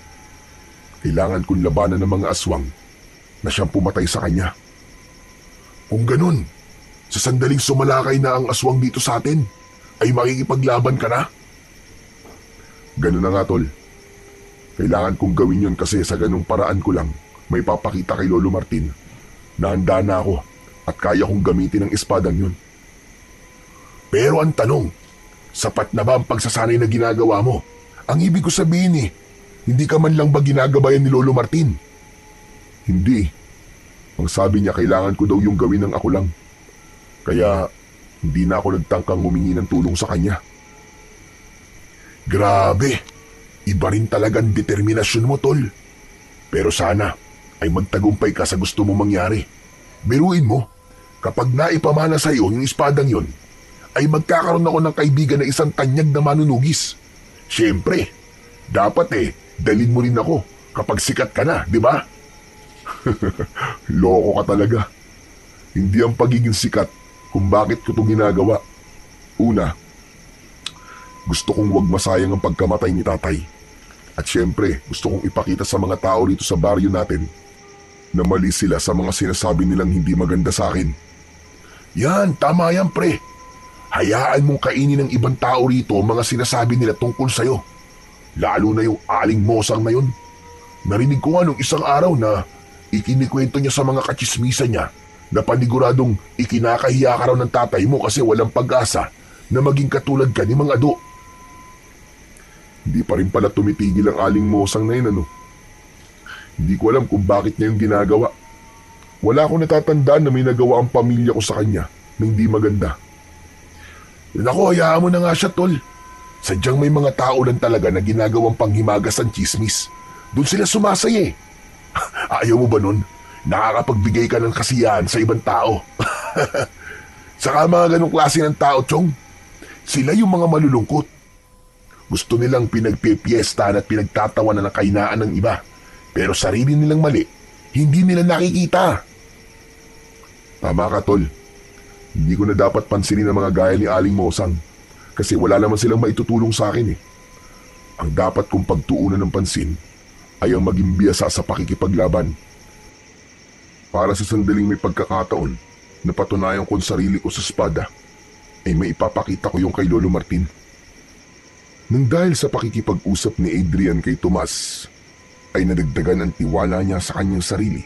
Kailangan kong labanan ng mga aswang na siyang pumatay sa kanya. Kung ganun, sa sandaling sumalakay na ang aswang dito sa atin, ay makikipaglaban ka na? Ganun na nga, Tol. Kailangan kong gawin yun kasi sa ganung paraan ko lang may papakita kay Lolo Martin na handa na ako at kaya kong gamitin ang espadang yun. Pero ang tanong, sapat na ba ang pagsasanay na ginagawa mo? Ang ibig ko sabihin hindi ka man lang ba ginagabayan ni Lolo Martin? Hindi. Ang sabi niya kailangan ko daw yung gawin ng ako lang. Kaya hindi na ako nagtangkang humingi ng tulong sa kanya. Grabe, iba rin talagang determinasyon mo, tol. Pero sana ay magtagumpay ka sa gusto mo mangyari. Biruin mo, kapag naipamana sa iyo yung espadang yon, ay magkakaroon ako ng kaibigan na isang tanyag na manunugis. Siyempre, dapat dalin mo rin ako kapag sikat ka na, di ba? Loko ka talaga. Hindi ang pagiging sikat kung bakit ko ito ginagawa. Una, gusto kong wag masayang ang pagkamatay ni tatay. At syempre, gusto kong ipakita sa mga tao rito sa baryo natin na mali sila sa mga sinasabi nilang hindi maganda sa akin. Yan, tama yan, pre. Hayaan mong kainin ng ibang tao rito ang mga sinasabi nila tungkol sa'yo. Lalo na yung aling mosang na yun. Narinig ko nga nung isang araw na ikinikwento niya sa mga katsismisan niya na paniguradong ikinakahiya ka raw ng tatay mo kasi walang pag-asa na maging katulad ka ni Mang Ado. Hindi pa rin pala tumitigil ang aling mosang na yun, ano? Hindi ko alam kung bakit niya yung ginagawa. Wala akong natatandaan na may nagawa ang pamilya ko sa kanya na hindi maganda. Naku, hayaan mo na nga siya, tol. Sadyang may mga tao lang talaga na ginagawang panghimagas ang chismis. Doon sila sumasaya. Ayaw mo ba nun? Nakakapagbigay ka ng kasiyahan sa ibang tao. Saka mga ganong klase ng tao, Chong. Sila yung mga malulungkot. Gusto nilang pinagpipiestahan at pinagtatawanan ng kahinaan ng iba. Pero sarili nilang mali, hindi nila nakikita. Tama ka, tol. Hindi ko na dapat pansinin ang mga gaya ni Aling Mosang kasi wala naman silang maitutulong sa akin. Ang dapat kong pagtuunan ng pansin ay ang maging biyasa sa pakikipaglaban. Para sa sandaling may pagkakataon na patunayan ko ang sarili ko sa espada, ay may ipapakita ko yung kay Lolo Martin. Nang dahil sa pakikipag-usap ni Adrian kay Tomas, ay nadagdagan ang tiwala niya sa kanyang sarili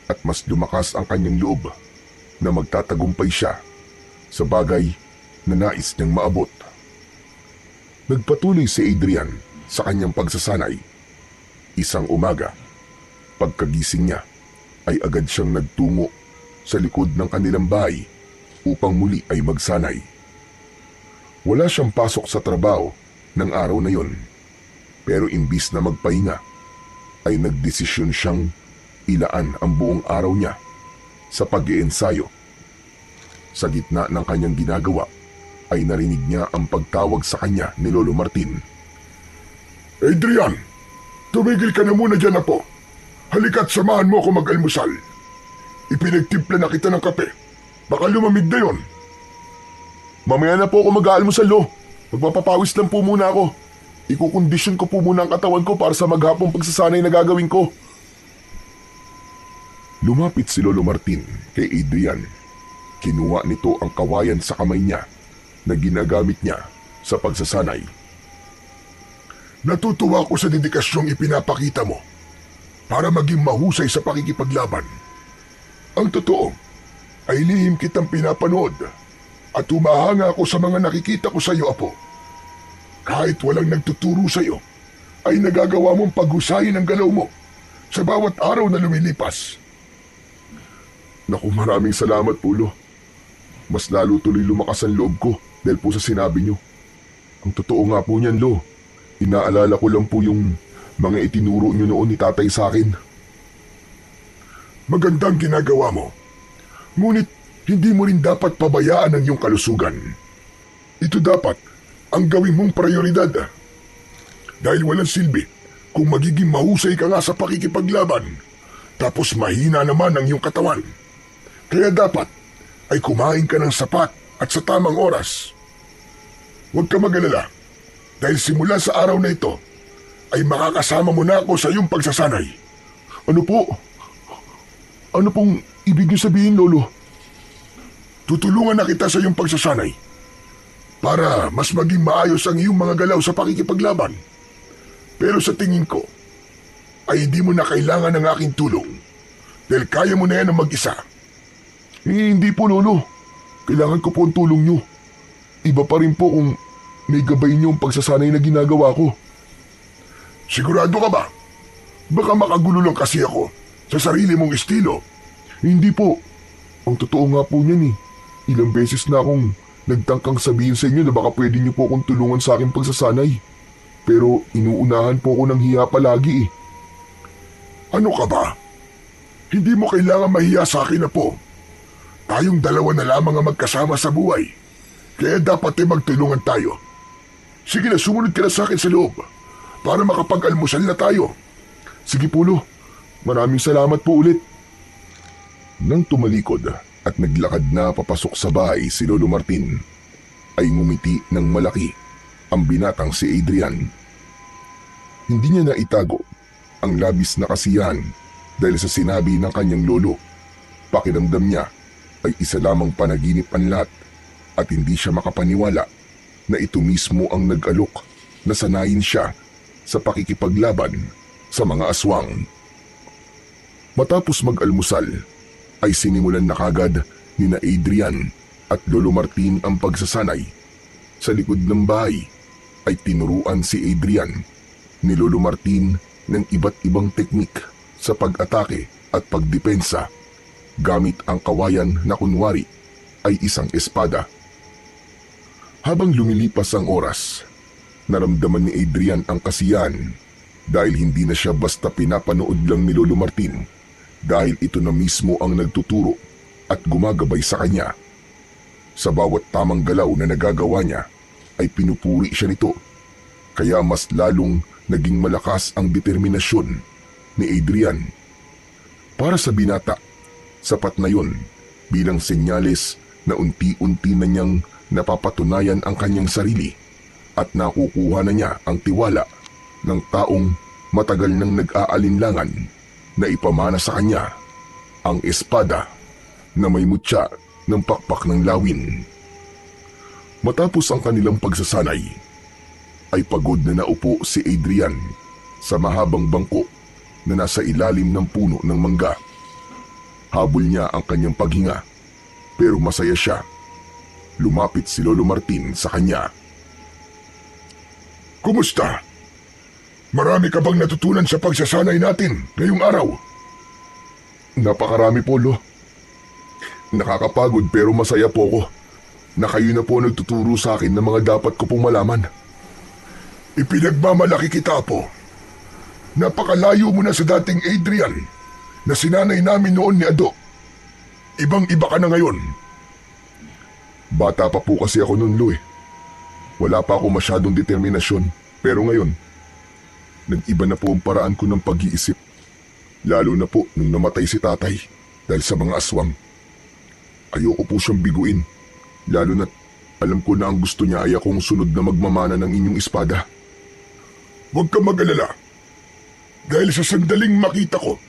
at mas lumakas ang kanyang loob na magtatagumpay siya sa bagay na nais niyang maabot. Nagpatuloy si Adrian sa kanyang pagsasanay. Isang umaga, pagkagising niya, ay agad siyang nagtungo sa likod ng kanilang bahay upang muli ay magsanay. Wala siyang pasok sa trabaho ng araw na yon, pero imbis na magpahinga, ay nagdesisyon siyang ilaan ang buong araw niya sa pag-iensayo. Sa gitna ng kanyang ginagawa, ay narinig niya ang pagtawag sa kanya ni Lolo Martin. Adrian, tumigil ka na muna dyan, apo. Halika't samahan mo ako mag-almusal. Ipinagtimpla na kita ng kape. Baka lumamig na yon. Mamaya na po ako mag-aalmusal, Lo. Magpapapawis lang po muna ako. Ikukondisyon ko po muna ang katawan ko para sa maghapong pagsasanay na gagawin ko. Lumapit si Lolo Martin kay Adrian. Kinuha nito ang kawayan sa kamay niya na ginagamit niya sa pagsasanay. Natutuwa ko sa dedikasyong ipinapakita mo para maging mahusay sa pakikipaglaban. Ang totoo ay lihim kitang pinapanood at humahanga ako sa mga nakikita ko sa iyo, apo. Kahit walang nagtuturo sa iyo, ay nagagawa mong paghusayin ang galaw mo sa bawat araw na lumilipas. Naku, maraming salamat po, Lo. Mas lalo tuloy lumakas ang loob ko dahil po sa sinabi niyo. Ang totoo nga po niyan, Lo. Inaalala ko lang po yung mga itinuro niyo noon ni tatay sa akin. Magandang ginagawa mo. Ngunit hindi mo rin dapat pabayaan ang iyong kalusugan. Ito dapat ang gawin mong prioridad. Dahil walang silbi kung magiging mahusay ka nga sa pakikipaglaban, tapos mahina naman ang iyong katawan. Kaya dapat ay kumain ka ng sapat at sa tamang oras. Huwag ka mag-alala, dahil simula sa araw na ito, ay makakasama mo na ako sa iyong pagsasanay. Ano po? Ano pong ibig niyo sabihin, Lolo? Tutulungan na kita sa iyong pagsasanay para mas maging maayos ang iyong mga galaw sa pakikipaglaban. Pero sa tingin ko, ay hindi mo na kailangan ng aking tulong dahil kaya mo na yan ang mag-isa. Hindi po, Lolo. Kailangan ko po ang tulong nyo. Iba pa rin po kung may gabay niyo ang pagsasanay na ginagawa ko. Sigurado ka ba? Baka makagulo lang kasi ako sa sarili mong estilo. Hindi po. Ang totoo nga po niyan eh. Ilang beses na akong nagtangkang sabihin sa inyo na baka pwede niyo po akong tulungan sa aking pagsasanay. Pero inuunahan po ako ng hiya palagi eh. Ano ka ba? Hindi mo kailangan mahiya sa akin na po. Tayong dalawa na lamang ang magkasama sa buhay. Kaya dapat magtulungan tayo. Sige na, sumunod ka na sa akin sa loob para makapag-almusal na tayo. Sige po, Lo. Maraming salamat po ulit. Nang tumalikod at naglakad na papasok sa bahay si Lolo Martin, ay ngumiti ng malaki ang binatang si Adrian. Hindi niya naitago ang labis na kasiyahan dahil sa sinabi ng kanyang lolo. Pakiramdam niya ay isa lamang panaginip ang lahat at hindi siya makapaniwala na ito mismo ang nag-alok na sanayin siya sa pakikipaglaban sa mga aswang. Matapos mag-almusal ay sinimulan na kagad ni na Adrian at Lolo Martin ang pagsasanay. Sa likod ng bahay ay tinuruan si Adrian ni Lolo Martin ng iba't ibang teknik sa pag-atake at pagdepensa gamit ang kawayan na kunwari ay isang espada. Habang lumilipas ang oras, naramdaman ni Adrian ang kasiyahan dahil hindi na siya basta pinapanood lang ni Lolo Martin dahil ito na mismo ang nagtuturo at gumagabay sa kanya. Sa bawat tamang galaw na nagagawa niya ay pinupuri siya nito, kaya mas lalong naging malakas ang determinasyon ni Adrian. Para sa binata, sapat na yun bilang senyales na unti-unti na niyang napapatunayan ang kanyang sarili at nakukuha na niya ang tiwala ng taong matagal nang nag-aalinlangan na ipamana sa kanya ang espada na may mutya ng pakpak ng lawin. Matapos ang kanilang pagsasanay, ay pagod na naupo si Adrian sa mahabang bangko na nasa ilalim ng puno ng mangga. Habol niya ang kanyang paghinga, pero masaya siya. Lumapit si Lolo Martin sa kanya. Kumusta? Marami ka bang natutunan sa pagsasanay natin ngayong araw? Napakarami po, Lo. Nakakapagod pero masaya po ako na kayo na po nagtuturo sa akin ng mga dapat ko pong malaman. Ipinagmamalaki kita po. Napakalayo mo na sa dating Adrian na sinanay namin noon ni Ado. Ibang-iba ka na ngayon. Bata pa po kasi ako noon, Lo eh. Wala pa ako masyadong determinasyon, pero ngayon, nag-iba na po ang paraan ko ng pag-iisip. Lalo na po nung namatay si tatay dahil sa mga aswang. Ayoko po siyang biguin, lalo na't alam ko na ang gusto niya ay akong sunod na magmamana ng inyong espada. Huwag ka mag-alala. Dahil sa sandaling makita ko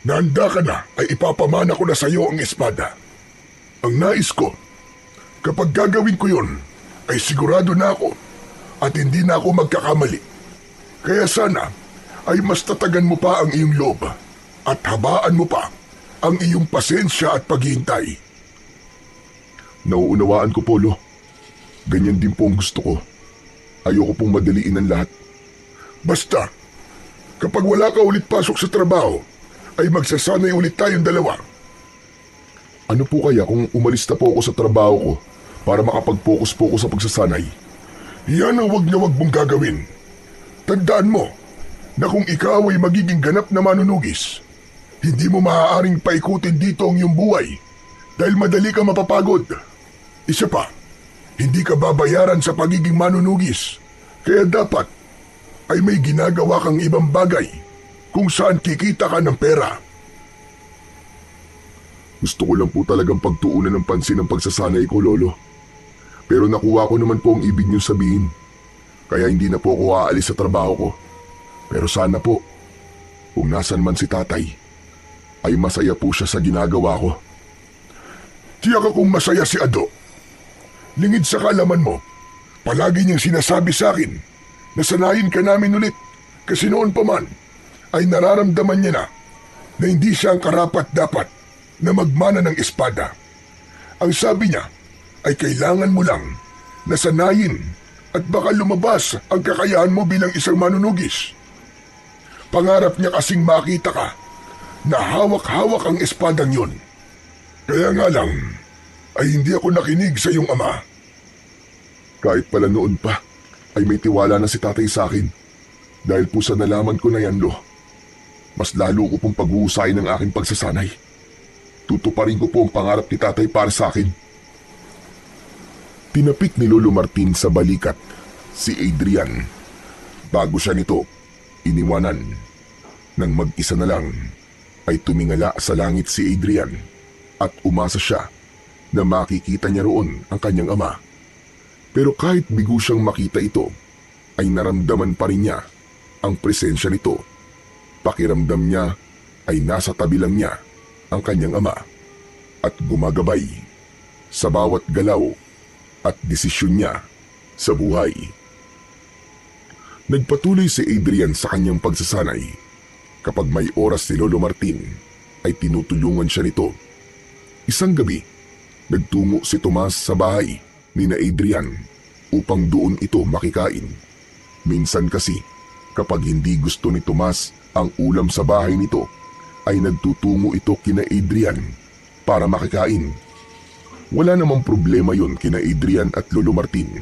na handa ka na ay ipapamana ko na sa iyo ang espada. Ang nais ko, kapag gagawin ko yon, ay sigurado na ako at hindi na ako magkakamali. Kaya sana ay mas tatagan mo pa ang iyong loob at habaan mo pa ang iyong pasensya at paghihintay. Nauunawaan ko po, Lo. Ganyan din po ang gusto ko. Ayoko pong madaliin ang lahat. Basta, kapag wala ka ulit pasok sa trabaho, ay magsasanay ulit tayong dalawa. Ano po kaya kung umalis na po ako sa trabaho ko para makapag-focus po ako sa pagsasanay? Yan ang wag na wag mong gagawin. Tandaan mo na kung ikaw ay magiging ganap na manunugis, hindi mo maaaring paikutin dito ang iyong buhay dahil madali ka mapapagod. Isa pa, hindi ka babayaran sa pagiging manunugis, kaya dapat ay may ginagawa kang ibang bagay kung saan kikita ka ng pera. Gusto ko lang po talagang pagtuunan ng pansin ang pagsasanay ko, Lolo. Pero nakuha ko naman po ang ibig niyong sabihin. Kaya hindi na po ako aalis sa trabaho ko. Pero sana po, kung nasan man si tatay, ay masaya po siya sa ginagawa ko. Tiyak akong masaya si Ado. Lingid sa kalaman mo, palagi niyang sinasabi sa akin na sanayin ka namin ulit kasi noon pa man ay nararamdaman niya na hindi siya ang karapat-dapat na magmana ng espada. Ang sabi niya ay kailangan mo lang nasanayin at baka lumabas ang kakayahan mo bilang isang manunugis. Pangarap niya kasing makita ka na hawak-hawak ang espadang yun. Kaya nga lang ay hindi ako nakinig sa iyong ama. Kahit pala noon pa ay may tiwala na si tatay sa akin. Dahil po sa nalaman ko na yan, Lo, mas lalo ko pong pag-uusayin ang aking pagsasanay. Tutuparin ko po ang pangarap ni tatay para sa akin. Tinapik ni Lolo Martin sa balikat si Adrian. Bago siya nito iniwanan. Nang mag-isa na lang ay tumingala sa langit si Adrian at umasa siya na makikita niya roon ang kanyang ama. Pero kahit bigo siyang makita ito, ay naramdaman pa rin niya ang presensya nito. Pakiramdam niya ay nasa tabi lang niya ang kanyang ama at gumagabay sa bawat galaw at desisyon niya sa buhay. Nagpatuloy si Adrian sa kanyang pagsasanay. Kapag may oras si Lolo Martin, ay tinutulungan siya nito. Isang gabi, nagtungo si Tomas sa bahay ni na Adrian upang doon ito makikain. Minsan kasi, kapag hindi gusto ni Tomas ang ulam sa bahay nito, ay nagtutungo ito kina Adrian para makikain. Wala namang problema yon kina Adrian at Lolo Martin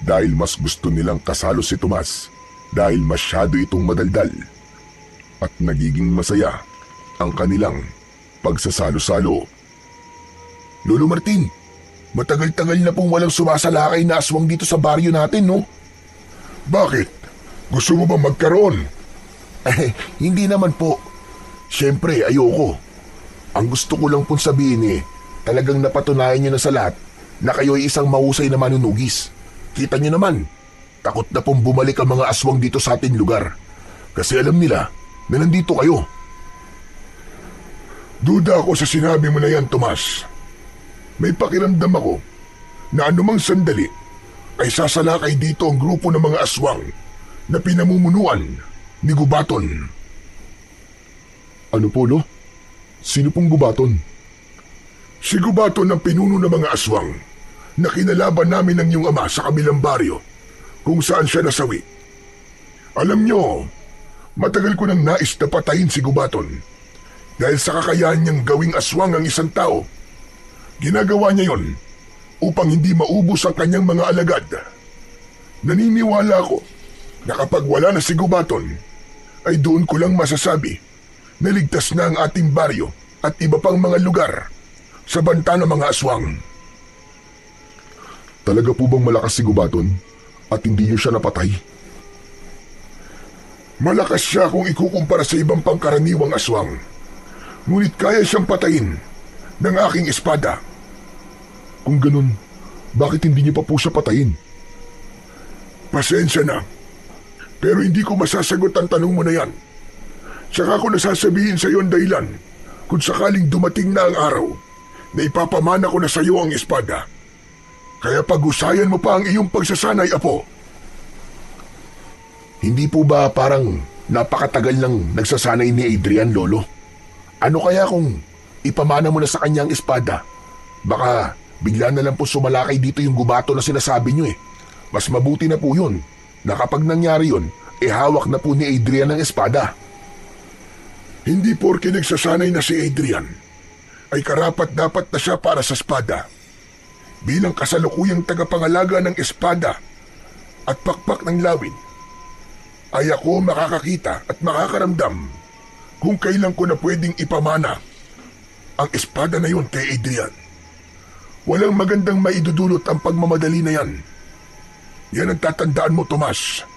dahil mas gusto nilang kasalo si Tomas dahil masyado itong madaldal at nagiging masaya ang kanilang pagsasalo-salo. Lolo Martin, matagal-tagal na pong walang sumasalakay na aswang dito sa baryo natin, no? Bakit? Gusto mo ba magkaroon? Hindi naman po. Siyempre, ayoko. Ang gusto ko lang pong sabihin talagang napatunayan niyo na sa lahat na kayo ay isang mahusay na manunugis. Kita niyo naman, takot na pong bumalik ang mga aswang dito sa ating lugar. Kasi alam nila na nandito kayo. Duda ako sa sinabi mo na yan, Tomas. May pakiramdam ako na anumang sandali ay sasalakay dito ang grupo ng mga aswang na pinamumunuan ni Gubaton. Ano po, Lo? Sino pong Gubaton? Si Gubaton ang pinuno ng mga aswang na kinalaban namin ng iyong ama sa kabilang baryo kung saan siya nasawi. Alam nyo, matagal ko nang nais na patayin si Gubaton dahil sa kakayahan niyang gawing aswang ang isang tao. Ginagawa niya yon upang hindi maubos ang kanyang mga alagad. Naniniwala ako na kapag wala na si Gubaton, ay doon ko lang masasabi na ligtas na ang ating baryo at iba pang mga lugar sa banta ng mga aswang. Talaga po bang malakas si Gubaton at hindi niyo siya napatay? Malakas siya kung ikukumpara sa ibang pangkaraniwang aswang. Ngunit kaya siyang patayin ng aking espada. Kung ganun, bakit hindi niyo pa po siya patayin? Pasensya na. Pero hindi ko masasagot ang tanong mo na yan. Saka ko nasasabihin sa iyo ang dahilan kung sakaling dumating na ang araw na ipapamana ko na sa iyo ang espada. Kaya pag-usayan mo pa ang iyong pagsasanay, Apo. Hindi po ba parang napakatagal nang nagsasanay ni Adrian, Lolo? Ano kaya kung ipamana mo na sa kanya ang espada? Baka bigla na lang po sumalakay dito yung Gubato na sinasabi niyo eh. Mas mabuti na po yun na kapag nangyari yun, hawak na po ni Adrian ang espada. Hindi porke nagsasanay na si Adrian, ay karapat-dapat na siya para sa espada. Bilang kasalukuyang tagapangalaga ng espada at pakpak ng lawin, ay ako makakakita at makakaramdam kung kailan ko na pwedeng ipamana ang espada na yun kay Adrian. Walang magandang maidudulot ang pagmamadali na yan. Yan ang tatandaan mo, Tomas.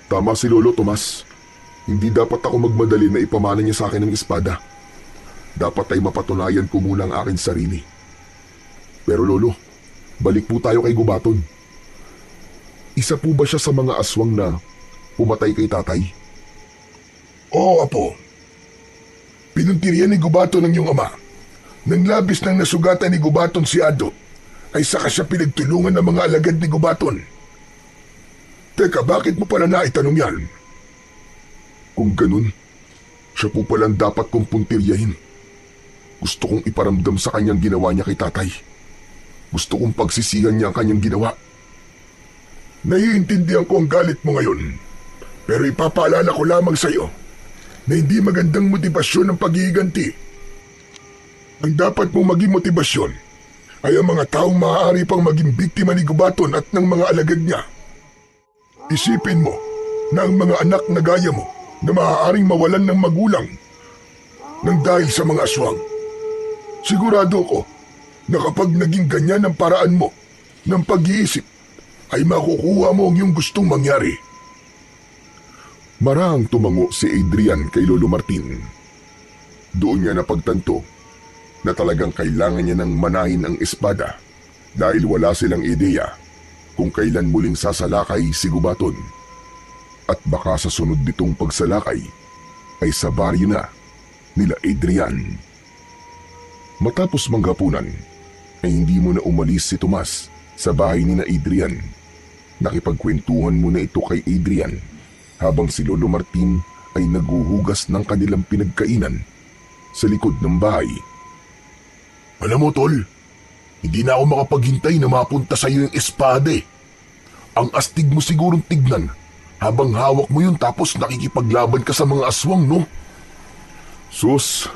Tama si Lolo, Tomas. Hindi dapat ako magmadali na ipamana niya sa akin ang espada. Dapat ay mapatunayan ko muna ang aking sarili. Pero Lolo, balik po tayo kay Gubaton. Isa po ba siya sa mga aswang na pumatay kay tatay? Oo, Apo. Pinuntirian ni Gubaton ng iyong ama. Nang labis nang nasugatan ni Gubaton si Ado, ay saka siya pinagtulungan ng mga alagad ni Gubaton. Teka, bakit mo pala naitanong yan? Kung ganun, siya po palang dapat kong puntiryahin. Gusto kong iparamdam sa kanyang ginawa niya kay tatay. Gusto kong pagsisihan niya ang kanyang ginawa. Naiintindihan ko ang galit mo ngayon. Pero ipapaalala ko lamang sa iyo na hindi magandang motibasyon ang paghihiganti. Ang dapat mong maging motibasyon ay ang mga taong maaari pang maging biktima ni Gubaton at ng mga alagad niya. Isipin mo na ang mga anak na gaya mo na maaaring mawalan ng magulang nang dahil sa mga aswang. Sigurado ko na kapag naging ganyan ang paraan mo ng pag-iisip, ay makukuha mo ang iyong gustong mangyari. Marahang tumango si Adrian kay Lolo Martin. Doon niya napagtanto na talagang kailangan niya ng manahin ang espada dahil wala silang ideya kung kailan muling sasalakay si Gubaton. At baka sa sunod nitong pagsalakay ay sa baryo na nila Adrian. Matapos manghapunan ay hindi mo na umalis si Tomas sa bahay ni na Adrian. Nakipagkwentuhan mo na ito kay Adrian habang si Lolo Martin ay naghuhugas ng kanilang pinagkainan sa likod ng bahay. Alam mo, Tol, hindi na ako makapaghintay na mapunta sa iyo yung espada eh. Ang astig mo sigurong tignan habang hawak mo yun tapos nakikipaglaban ka sa mga aswang, no? Sus,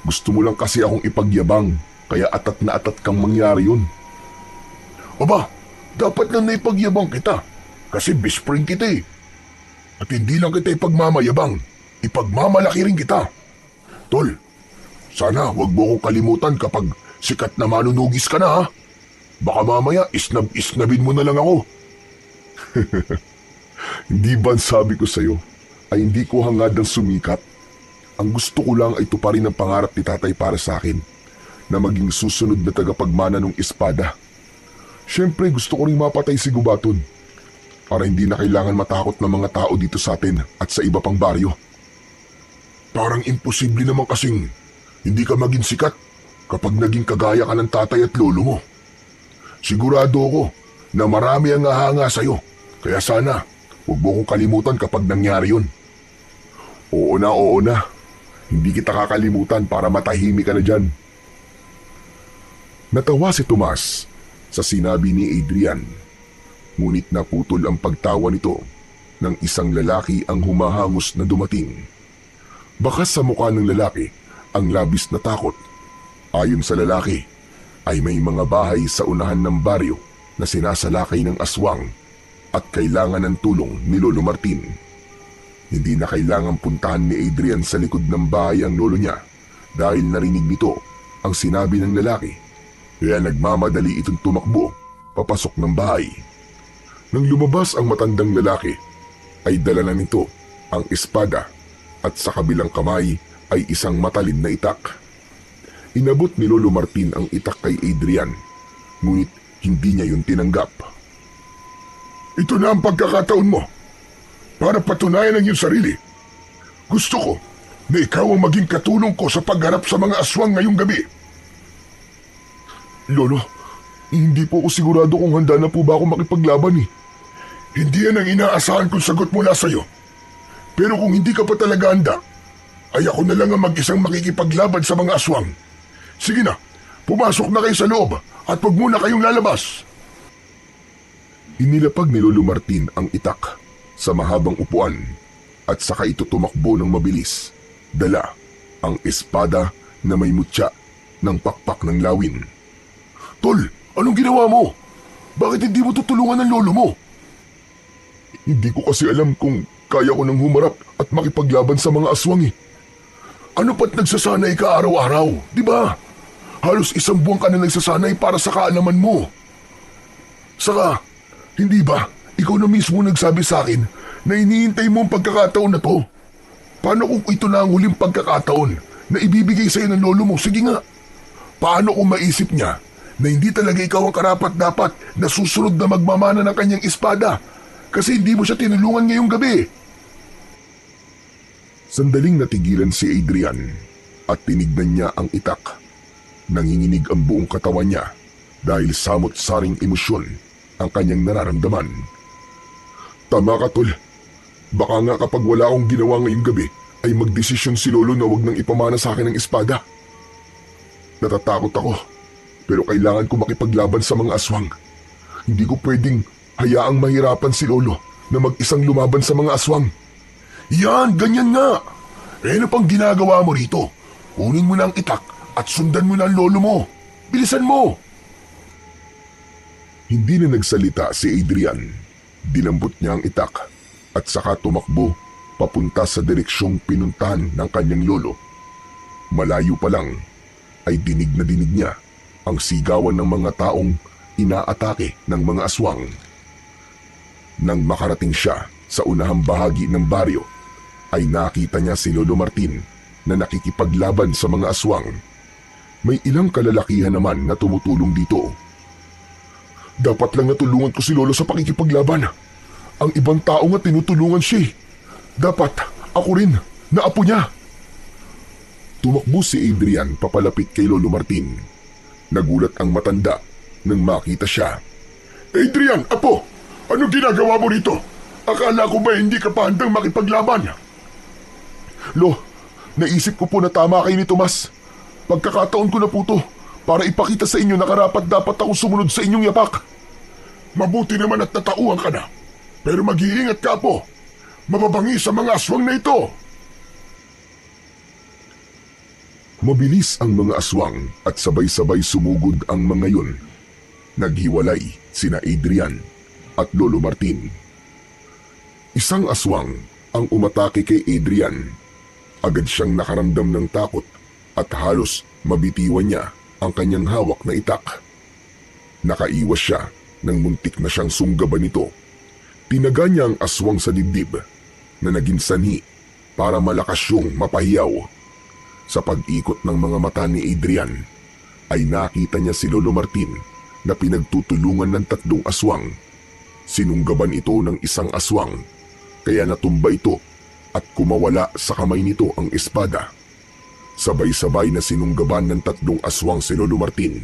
gusto mo lang kasi akong ipagyabang kaya atat na atat kang mangyari yun. Aba, dapat lang na ipagyabang kita kasi best friend kita eh. At hindi lang kita ipagmamayabang, ipagmamalaki rin kita. Tol, sana wag mo kong kalimutan kapag sikat na manunugis ka na ha. Baka mamaya isnabin mo na lang ako. Hindi ba sabi ko sa'yo ay hindi ko hangad ang sumikat? Ang gusto ko lang ay tuparin ang pangarap ni tatay para sa akin na maging susunod na tagapagmana ng espada. Siyempre gusto ko rin mapatay si Gubaton para hindi na kailangan matakot ng mga tao dito sa atin at sa iba pang baryo. Parang imposible naman kasing hindi ka maging sikat kapag naging kagaya ka ng tatay at lolo mo. Sigurado ako na marami ang hahanga sa'yo, kaya sana huwag mo kong kalimutan kapag nangyari yun. Oo na. Hindi kita kakalimutan para matahimik ka na dyan. Natawa si Tomas sa sinabi ni Adrian. Ngunit naputol ang pagtawa nito ng isang lalaki ang humahangos na dumating. Bakas sa mukha ng lalaki ang labis na takot. Ayon sa lalaki, ay may mga bahay sa unahan ng baryo na sinasalakay ng aswang at kailangan ng tulong ni Lolo Martin. Hindi na kailangang puntahan ni Adrian sa likod ng bahay ang lolo niya dahil narinig nito ang sinabi ng lalaki. Kaya nagmamadali itong tumakbo papasok ng bahay. Nang lumabas ang matandang lalaki, ay dala na nito ang espada at sa kabilang kamay ay isang matalim na itak. Inabot ni Lolo Martin ang itak kay Adrian, ngunit hindi niya yun tinanggap. Ito na ang pagkakataon mo para patunayan ang iyong sarili. Gusto ko na ikaw ang maging katulong ko sa pagharap sa mga aswang ngayong gabi. Lolo, hindi po ako sigurado kung handa na po ba ako makipaglaban eh. Hindi yan ang inaasahan kong sagot mula sa'yo. Pero kung hindi ka pa talaga handa, ay ako na lang ang mag-isang makikipaglaban sa mga aswang. Sige na, pumasok na kayo sa loob at huwag muna kayong lalabas. Inilapag ni Lolo Martin ang itak sa mahabang upuan at saka ito tumakbo ng mabilis. Dala ang espada na may mutya ng pakpak ng lawin. Tol, anong ginawa mo? Bakit hindi mo tutulungan ng lolo mo? Hindi ko kasi alam kung kaya ko nang humarap at makipaglaban sa mga aswang eh. Ano pa't nagsasanay ka araw-araw, di ba? Halos 1 buwan ka na nagsasanay para sa kaalaman mo. Saka, hindi ba, ikaw na mismo nagsabi sa akin na iniintay mo ang pagkakataon na to? Paano kung ito na ang huling pagkakataon na ibibigay sa'yo ng lolo mo? Sige nga, paano kung maisip niya na hindi talaga ikaw ang karapat-dapat na susunod na magmamana ng kanyang espada kasi hindi mo siya tinulungan ngayong gabi? Sandaling natigilan si Adrian at tinignan niya ang itak. Nanginginig ang buong katawan niya dahil samot-saring emosyon ang kanyang nararamdaman. Tama ka, Tol. Baka nga kapag wala akong ginawa ngayong gabi ay magdesisyon si Lolo na wag nang ipamana sa akin ng espada. Natatakot ako, pero kailangan ko makipaglaban sa mga aswang. Hindi ko pwedeng hayaang mahirapan si Lolo na mag-isang lumaban sa mga aswang. Yan, ganyan nga. Ano pang ginagawa mo rito? Kunin mo na ang itak at sundan mo na ang lolo mo. Bilisan mo! Hindi na nagsalita si Adrian. Dinambot niya ang itak at saka tumakbo papunta sa direksyong pinuntahan ng kanyang lolo. Malayo pa lang ay dinig na dinig niya ang sigawan ng mga taong inaatake ng mga aswang. Nang makarating siya sa unahang bahagi ng baryo, ay nakita niya si Lolo Martin na nakikipaglaban sa mga aswang. May ilang kalalakihan naman na tumutulong dito. Dapat lang natulungan ko si Lolo sa pakikipaglaban. Ang ibang tao nga tinutulungan siya. Dapat ako rin, na apo niya. Tumakbo si Adrian papalapit kay Lolo Martin. Nagulat ang matanda nang makita siya. Adrian, apo! Ano ginagawa mo rito? Akala ko ba hindi ka pa handang makipaglaban? Lo, naisip ko po na tama kayo ni Tomas. Pagkakataon ko na po to para ipakita sa inyo na karapat-dapat ako sumunod sa inyong yapak. Mabuti naman at natauhan ka na. Pero mag-iingat ka po. Mababangi sa mga aswang na ito. Mabilis ang mga aswang at sabay-sabay sumugod ang mga yun. Naghiwalay sina Adrian at Lolo Martin. Isang aswang ang umatake kay Adrian. Agad siyang nakaramdam ng takot at halos mabitiwan niya ang kanyang hawak na itak. Nakaiwas siya nang muntik na siyang sunggaban nito. Tinaga niya ang aswang sa dibdib na naging sanhi para malakas siyang mapahiyaw. Sa pag-ikot ng mga mata ni Adrian ay nakita niya si Lolo Martin na pinagtutulungan ng 3 aswang. Sinunggaban ito ng isang aswang kaya natumba ito at kumawala sa kamay nito ang espada. Sabay-sabay na sinunggaban ng 3 aswang si Lolo Martin.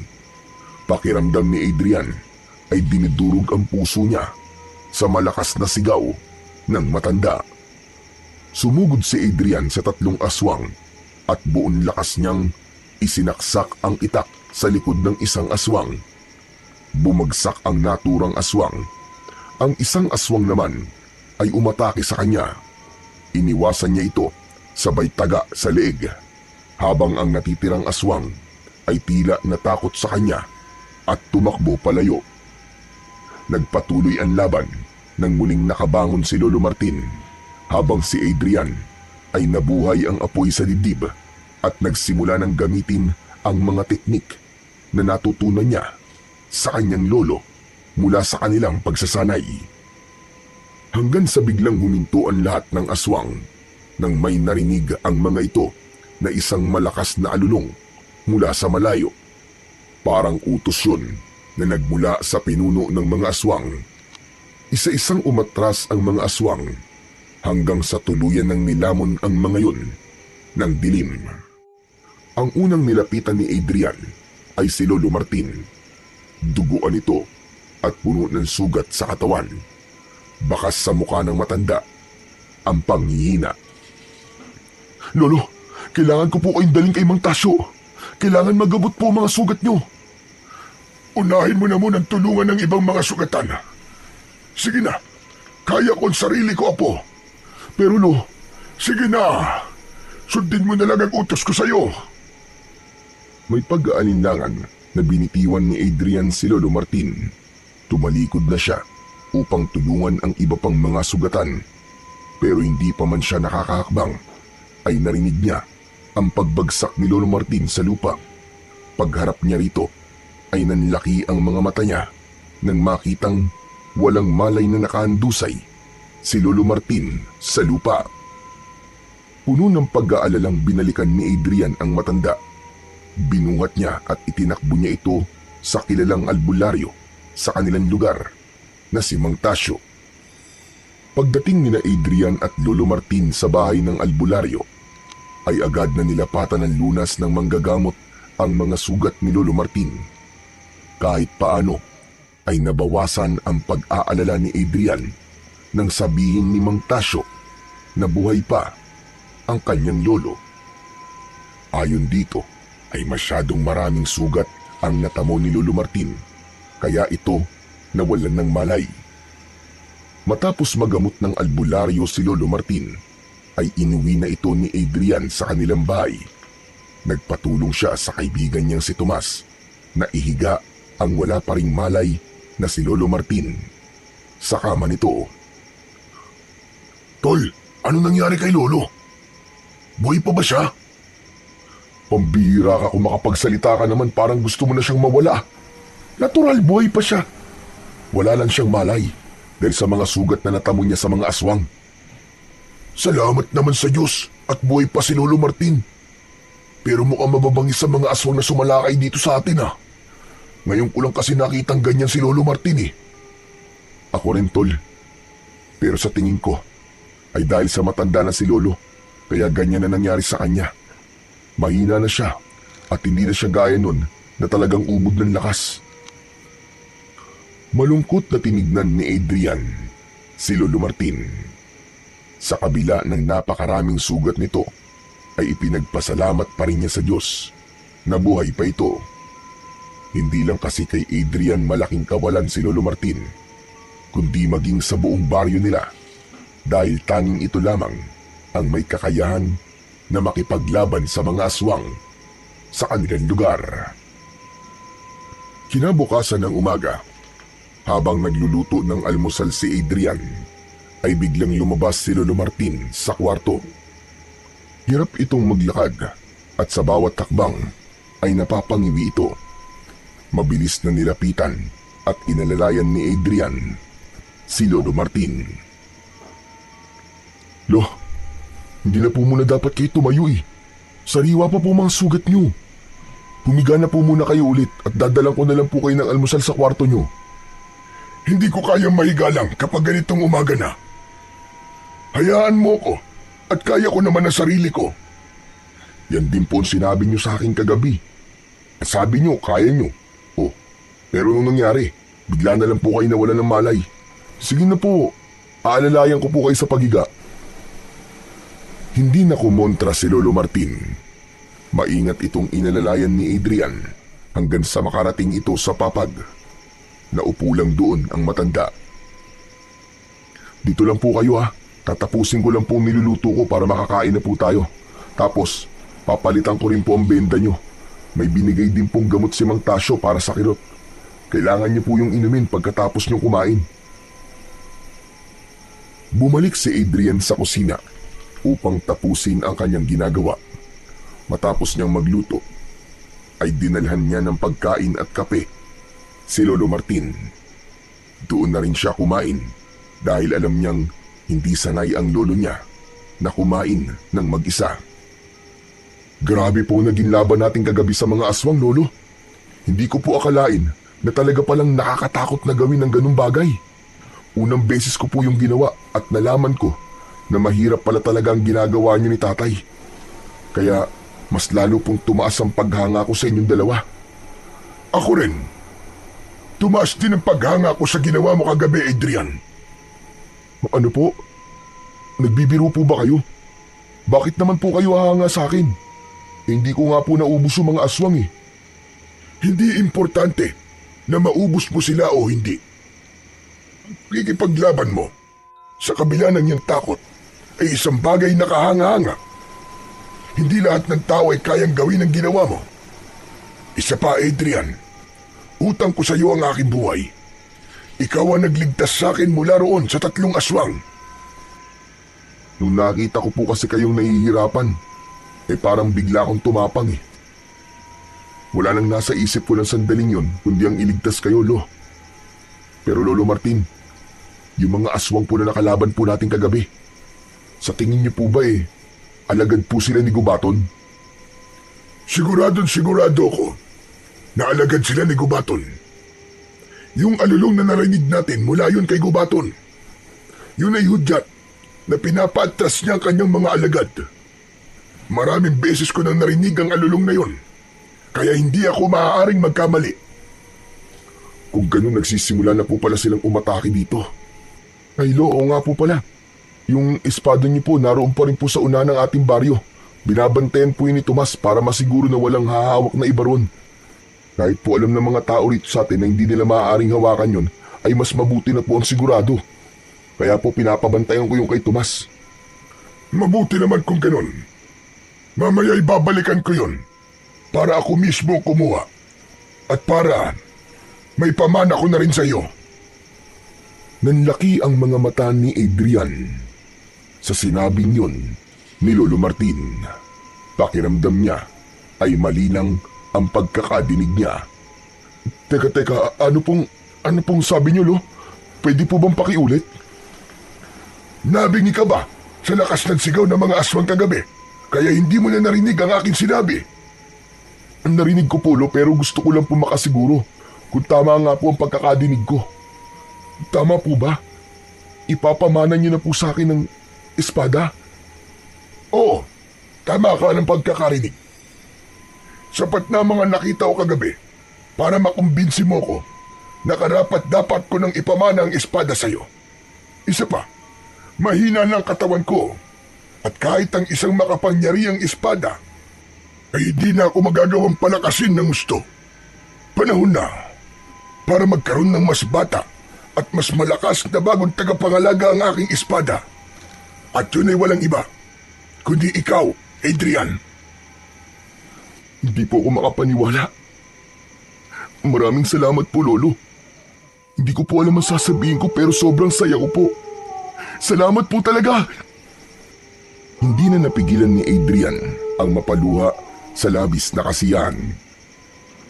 Pakiramdam ni Adrian ay dinidurog ang puso niya sa malakas na sigaw ng matanda. Sumugod si Adrian sa 3 aswang at buong lakas niyang isinaksak ang itak sa likod ng isang aswang. Bumagsak ang naturang aswang. Ang isang aswang naman ay umatake sa kanya. Iniwasan niya ito sabay taga sa leeg, habang ang natitirang aswang ay tila natakot sa kanya at tumakbo palayo. Nagpatuloy ang laban nang muling nakabangon si Lolo Martin, habang si Adrian ay nabuhay ang apoy sa dibdib at nagsimula ng gamitin ang mga teknik na natutunan niya sa kanyang lolo mula sa kanilang pagsasanay. Hanggang sa biglang huminto ang lahat ng aswang nang may narinig ang mga ito na isang malakas na alulong mula sa malayo. Parang utos yun na nagmula sa pinuno ng mga aswang. Isa-isang umatras ang mga aswang hanggang sa tuluyan ng nilamon ang mga yun ng dilim. Ang unang nilapitan ni Adrian ay si Lolo Martin. Duguan ito at puno ng sugat sa katawan. Bakas sa mukha ng matanda ang panghihina. Lolo, kailangan ko po kayong daling kay Mang Tasyo. Kailangan magabot po ang mga sugat nyo. Unahin mo na munang tulungan ng ibang mga sugatan. Sige na, kaya ko ang sarili ko, apo. Pero Lo, sige na. Sundin mo na lang ang utos ko sa'yo. May pag-aalinlangan na binitiwan ni Adrian si Lolo Martin. Tumalikod na siya upang tulungan ang iba pang mga sugatan. Pero hindi pa man siya nakakahakbang ay narinig niya ang pagbagsak ni Lolo Martin sa lupa. Pagharap niya rito ay nanlaki ang mga mata niya nang makitang walang malay na nakahandusay si Lolo Martin sa lupa. Puno ng pag-aalalang binalikan ni Adrian ang matanda. Binuhat niya at itinakbo niya ito sa kilalang albularyo sa kanilang lugar na si Mang Tasyo. Pagdating nila Adrian at Lolo Martin sa bahay ng albularyo, ay agad na nilapatan ng lunas ng manggagamot ang mga sugat ni Lolo Martin. Kahit paano ay nabawasan ang pag-aalala ni Adrian nang sabihin ni Mang Tasyo na buhay pa ang kanyang lolo. Ayon dito ay masyadong maraming sugat ang natamo ni Lolo Martin, kaya ito nawalan ng malay. Matapos magamot ng albularyo si Lolo Martin, ay inuwi na ito ni Adrian sa kanilang bahay. Nagpatulong siya sa kaibigan niyang si Tomas na ihiga ang wala pa ring malay na si Lolo Martin sa kama nito. Tol, ano nangyari kay Lolo? Buhay pa ba siya? Pambihira ka kung makapagsalita ka naman, parang gusto mo na siyang mawala. Natural, buhay pa siya. Wala lang siyang malay dahil sa mga sugat na natamo niya sa mga aswang. Salamat naman sa Diyos at buhay pa si Lolo Martin. Pero mukhang mababangis sa mga aswang na sumalakay dito sa atin ah. Ngayon ko lang kasi nakitang ganyan si Lolo Martin eh. Ako rin, tol. Pero sa tingin ko ay dahil sa matanda na si Lolo, kaya ganyan na nangyari sa kanya. Mahina na siya at hindi na siya gaya nun na talagang ubod ng lakas. Malungkot na tinignan ni Adrian si Lolo Martin. Sa kabila ng napakaraming sugat nito, ay ipinagpasalamat pa rin niya sa Diyos na buhay pa ito. Hindi lang kasi kay Adrian malaking kawalan si Lolo Martin, kundi maging sa buong baryo nila, dahil tanging ito lamang ang may kakayahan na makipaglaban sa mga aswang sa kanilang lugar. Kinabukasan ng umaga, habang nagluluto ng almusal si Adrian, ay biglang lumabas si Lolo Martin sa kwarto. Hirap itong maglakad at sa bawat takbang ay napapangiwi ito. Mabilis na nilapitan at inalalayan ni Adrian si Lolo Martin. Lo, hindi na po muna dapat kayo tumayo eh. Sariwa pa po mga sugat nyo. Humiga na po muna kayo ulit at dadalang ko na lang po kayo ng almusal sa kwarto nyo. Hindi ko kayang mahiga lang kapag ganitong umaga na. Hayaan mo ko at kaya ko naman ang sarili ko. Yan din po ang sinabi nyo sa akin kagabi. Sabi nyo, kaya nyo. Oh, pero nung nangyari, bigla na lang po kayo nawalan ng malay. Sige na po, aalalayan ko po kayo sa pagiga. Hindi na kumontra si Lolo Martin. Maingat itong inalalayan ni Adrian hanggang sa makarating ito sa papag. Naupo lang doon ang matanda. Dito lang po kayo ha. Tatapusin ko lang po ang niluluto ko para makakain na po tayo. Tapos, papalitan ko rin po ang benda nyo. May binigay din pong gamot si Mang Tasyo para sa kirot. Kailangan niyo po yung inumin pagkatapos nyo kumain. Bumalik si Adrian sa kusina upang tapusin ang kanyang ginagawa. Matapos niyang magluto, ay dinalhan niya ng pagkain at kape si Lolo Martin. Doon na rin siya kumain dahil alam niyang hindi sanay ang lolo niya na kumain ng mag-isa. Grabe po naging laban natin kagabi sa mga aswang, Lolo. Hindi ko po akalain na talaga palang nakakatakot na gawin ng ganung bagay. Unang beses ko po yung ginawa at nalaman ko na mahirap pala talaga ang ginagawa niyo ni tatay. Kaya mas lalo pong tumaas ang paghanga ko sa inyong dalawa. Ako rin. Tumaas din ang paghanga ko sa ginawa mo kagabi, Adrian. Ano po? Nagbibiro po ba kayo? Bakit naman po kayo hahanga sa akin? Hindi ko nga po naubos yung mga aswang eh. Hindi importante na maubos mo sila o hindi. Ang pagkikipaglaban mo sa kabila ng iyong takot ay isang bagay na kahanga-hanga. Hindi lahat ng tao ay kayang gawin ang ginawa mo. Isa pa, Adrian, utang ko sa iyo ang aking buhay. Ikaw ang nagligtas sa akin mula roon sa 3 aswang. Nung nakita ko po kasi kayong nahihirapan, parang bigla akong tumapang eh. Wala nang nasa isip ko ng sandaling yon kundi ang iligtas kayo, Lo. Pero Lolo Martin, yung mga aswang po na nakalaban po natin kagabi, sa tingin niyo po ba alagad po sila ni Gubaton? Sigurado ko na alagad sila ni Gubaton. Yung alulong na narinig natin mula yun kay Gubaton. Yun ay hudyat na pinapaatras niya ang kanyang mga alagad. Maraming beses ko nang narinig ang alulong na yun. Kaya hindi ako maaaring magkamali. Kung ganun nagsisimula na po pala silang umatake dito. Ay Lo, oo nga po pala. Yung espada niyo po naroon pa rin po sa una ng ating baryo. Binabantayan po yun ni Tomas para masiguro na walang hahawak na iba ron. Kahit po alam ng mga tao rito sa atin na hindi nila maaaring hawakan yon, ay mas mabuti na po ang sigurado. Kaya po pinapabantayan ko yung kay Tomas. Mabuti naman kung ganun. Mamaya ibabalikan ko yon para ako mismo kumuha. At para may pamana ko na rin sa iyo. Nanlaki ang mga mata ni Adrian sa sinabing yun ni Lolo Martin. Pakiramdam niya ay malinang ang pagkakadinig niya. Teka, ano pong sabi niyo, Lo? Pwede po bang pakiulit? Nabingi ka ba sa lakas ng sigaw ng mga aswang kagabi? Kaya hindi mo na narinig ang aking sinabi. Narinig ko po, Lo, pero gusto ko lang po makasiguro kung tama nga po ang pagkakadinig ko. Tama po ba? Ipapamana niyo na po sa akin ng espada? Oo, tama ka ng pagkakarinig. Sapat na mga nakita ko kagabi para makumbinsi mo ko na karapat-dapat ko nang ipamana ang espada sa'yo. Isa pa, mahina ng katawan ko at kahit ang isang makapangyarihang espada ay hindi na ako magagawang palakasin ng gusto. Panahon na para magkaroon ng mas bata at mas malakas na bagong tagapangalaga ang aking espada. At yun ay walang iba, kundi ikaw, Adrian. Hindi po ako makapaniwala. Maraming salamat po, Lolo. Hindi ko po alam ang sasabihin ko pero sobrang saya ko po. Salamat po talaga! Hindi na napigilan ni Adrian ang mapaluha sa labis na kasiyahan.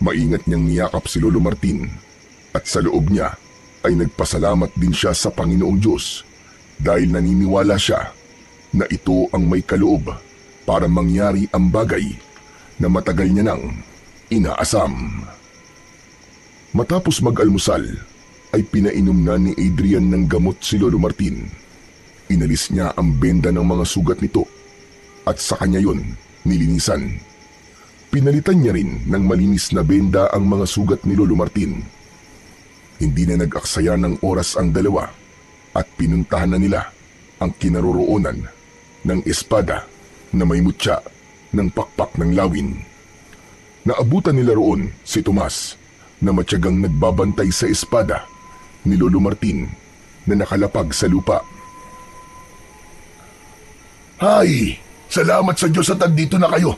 Maingat niyang niyakap si Lolo Martin at sa loob niya ay nagpasalamat din siya sa Panginoong Diyos dahil naniniwala siya na ito ang may kaloob para mangyari ang bagay na matagal niya nang inaasam. Matapos mag-almusal ay pinainom na ni Adrian ng gamot si Lolo Martin. Inalis niya ang benda ng mga sugat nito at sa kanya yon nilinisan. Pinalitan niya rin ng malinis na benda ang mga sugat ni Lolo Martin. Hindi na nag-aksaya ng oras ang dalawa at pinuntahan na nila ang kinaroroonan ng espada na may mutya ng pakpak ng lawin. Naabutan nila roon si Tomas na matyagang nagbabantay sa espada ni Lolo Martin na nakalapag sa lupa. Hay! Salamat sa Diyos at andito na kayo.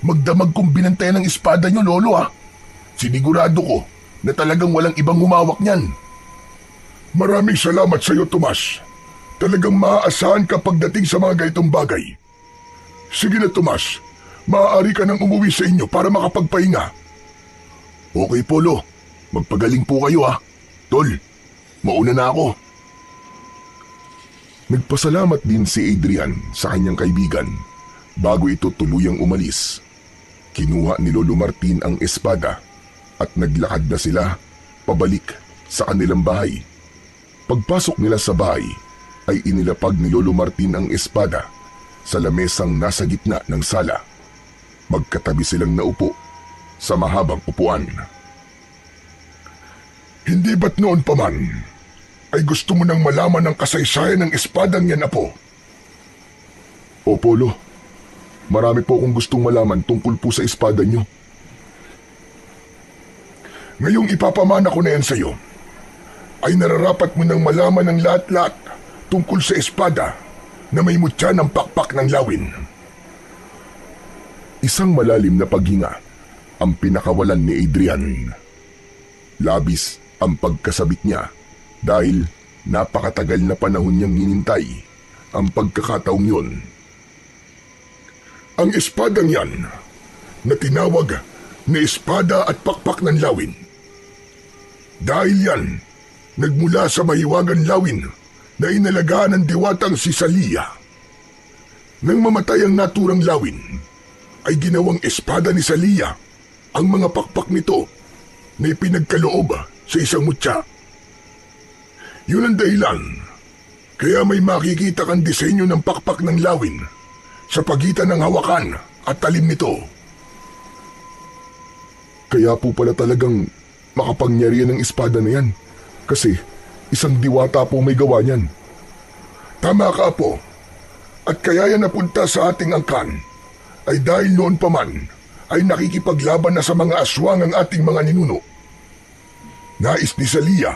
Magdamag kong binantayan ng espada niyo, Lolo, ha. Sinigurado ko na talagang walang ibang humawak niyan. Maraming salamat sa iyo, Tomas. Talagang maaasahan ka pagdating sa mga ganitong bagay. Sige na, Tomas. Maaari ka nang umuwi sa inyo para makapagpahinga. Okay, Polo. Magpagaling po kayo, ha. Tol, mauna na ako. Nagpasalamat din si Adrian sa kanyang kaibigan bago ito tuluyang umalis. Kinuha ni Lolo Martin ang espada at naglakad na sila pabalik sa kanilang bahay. Pagpasok nila sa bahay ay inilapag ni Lolo Martin ang espada sa lamesang nasa gitna ng sala. Magkatabi silang naupo sa mahabang upuan. Hindi ba't noon pa man ay gusto mo nang malaman ang kasaysayan ng espadang yan, Apo? Opo, Lo. Marami po akong gustong malaman tungkol po sa espada niyo. Ngayong ipapamana ko na yan sa'yo, ay nararapat mo nang malaman ang lahat-lahat tungkol sa espada na may mutya ng pakpak ng lawin. Isang malalim na paghinga ang pinakawalan ni Adrian. Labis ang pagkasabik niya dahil napakatagal na panahon niyang hinintay ang pagkakataong yun. Ang espadang yan na tinawag na espada at pakpak ng lawin. Dahil yan, nagmula sa mahiwagang lawin na inalagaan ng diwatang si Salia. Nang mamatay ang naturang lawin, ay ginawang espada ni Salia ang mga pakpak nito na ipinagkaloob sa isang mutya. Yun ang dahilan, kaya may makikita kang disenyo ng pakpak ng lawin sa pagitan ng hawakan at talim nito. Kaya po pala talagang makapangyarihan ng espada na yan kasi isang diwata po may gawa niyan. Tama ka, Apo. At kaya yan napunta sa ating angkan ay dahil noon pa man ay nakikipaglaban na sa mga aswang ang ating mga ninuno. Nais ni Salia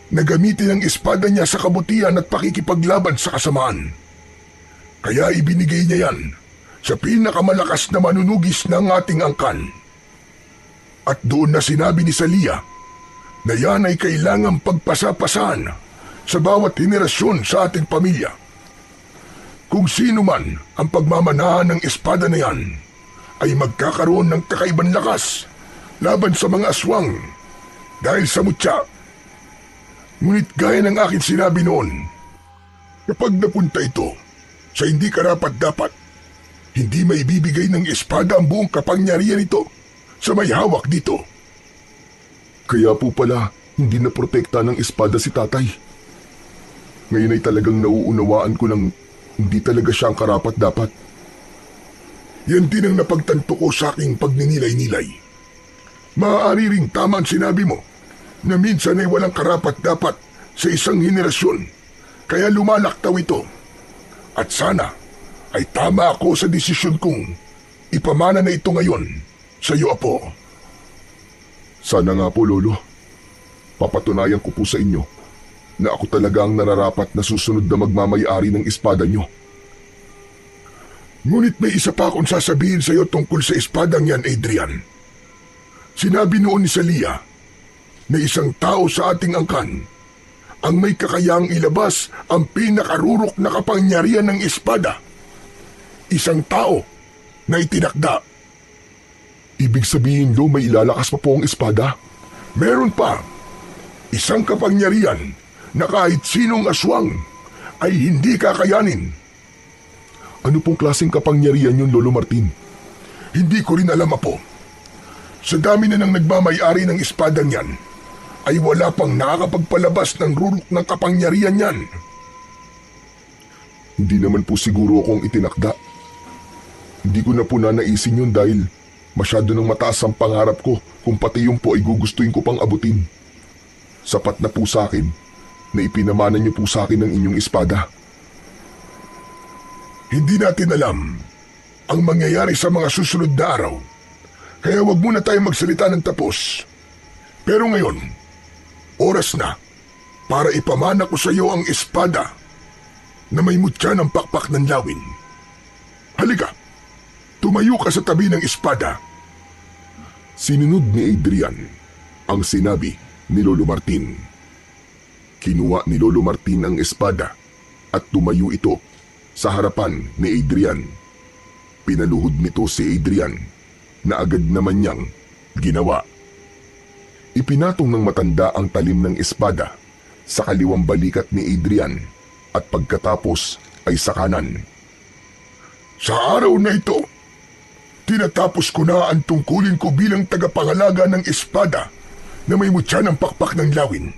na gamitin ang espada niya sa kabutihan at pakikipaglaban sa kasamaan. Kaya ibinigay niya yan sa pinakamalakas na manunugis ng ating angkan. At doon na sinabi ni Salia na yan ay kailangang pagpasapasan sa bawat henerasyon sa ating pamilya. Kung sino man ang pagmamanahan ng espada na yan ay magkakaroon ng kakaibang lakas laban sa mga aswang dahil sa mutya. Ngunit gaya ng akin sinabi noon, kapag napunta ito sa hindi karapat-dapat, hindi may bibigay ng espada ang buong kapangyarihan nito sa may hawak dito. Kaya po pala hindi naprotekta ng espada si tatay. Ngayon ay talagang nauunawaan ko lang hindi talaga siya ang karapat-dapat. Yan din ang napagtanto ko sa aking pagninilay-nilay. Maaari ring tama ang sinabi mo na minsan ay walang karapat-dapat sa isang henerasyon, kaya lumalaktaw ito. At sana ay tama ako sa desisyon kong ipamana na ito ngayon sa iyo, Apo. Sana nga po, Lolo. Papatunayan ko po sa inyo na ako talaga ang nararapat na susunod na magmamay-ari ng espada nyo. Ngunit may isa pa akong sasabihin sa iyo tungkol sa espadang yan, Adrian. Sinabi noon ni Salia na isang tao sa ating angkan ang may kakayahang ilabas ang pinakarurok na kapangyarihan ng espada. Isang tao na itinakda. Ibig sabihin, Lo, may ilalakas pa po ang espada? Meron pa. Isang kapangyarihan na kahit sinong aswang ay hindi kakayanin. Ano pong klaseng kapangyarihan yun, Lolo Martin? Hindi ko rin alam, Apo. Sa dami na ng nagmamay-ari ng espadang yan, ay wala pang nakakapagpalabas ng rurok ng kapangyarihan yan. Hindi naman po siguro akong itinakda. Hindi ko na po nanaisin yun dahil masyado nang mataas ang pangarap ko kung pati yung po ay gugustuhin ko pang abutin. Sapat na po sa akin na ipinamana niyo po sa akin ang inyong espada. Hindi natin alam ang mangyayari sa mga susunod na araw, kaya wag muna tayong magsalita ng tapos. Pero ngayon, oras na para ipamana ko sa iyo ang espada na may mutya ng pakpak ng lawin. Halika, tumayo ka sa tabi ng espada. Sinunod ni Adrian ang sinabi ni Lolo Martin. Kinuha ni Lolo Martin ang espada at tumayo ito sa harapan ni Adrian. Pinaluhod nito si Adrian na agad naman niyang ginawa. Ipinatong ng matanda ang talim ng espada sa kaliwang balikat ni Adrian at pagkatapos ay sa kanan. Sa araw na ito, tinatapos ko na ang tungkulin ko bilang tagapangalaga ng espada na may mutya ng pakpak ng lawin.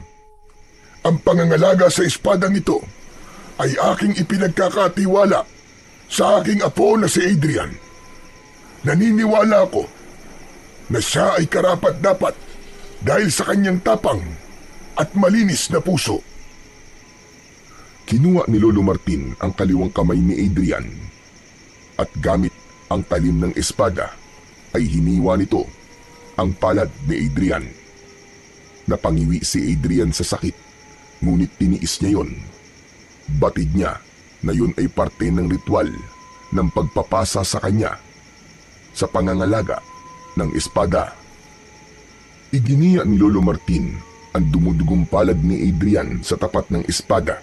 Ang pangangalaga sa espadang ito ay aking ipinagkakatiwala sa aking apo na si Adrian. Naniniwala ako na siya ay karapat-dapat dahil sa kanyang tapang at malinis na puso. Kinuha ni Lolo Martin ang kaliwang kamay ni Adrian at gamit ang talim ng espada ay hiniwa nito ang palad ni Adrian. Napangiwi si Adrian sa sakit, ngunit tiniis niya yon. Batid niya na yun ay parte ng ritual ng pagpapasa sa kanya sa pangangalaga ng espada. Iginiya ni Lolo Martin ang dumudugong palad ni Adrian sa tapat ng espada.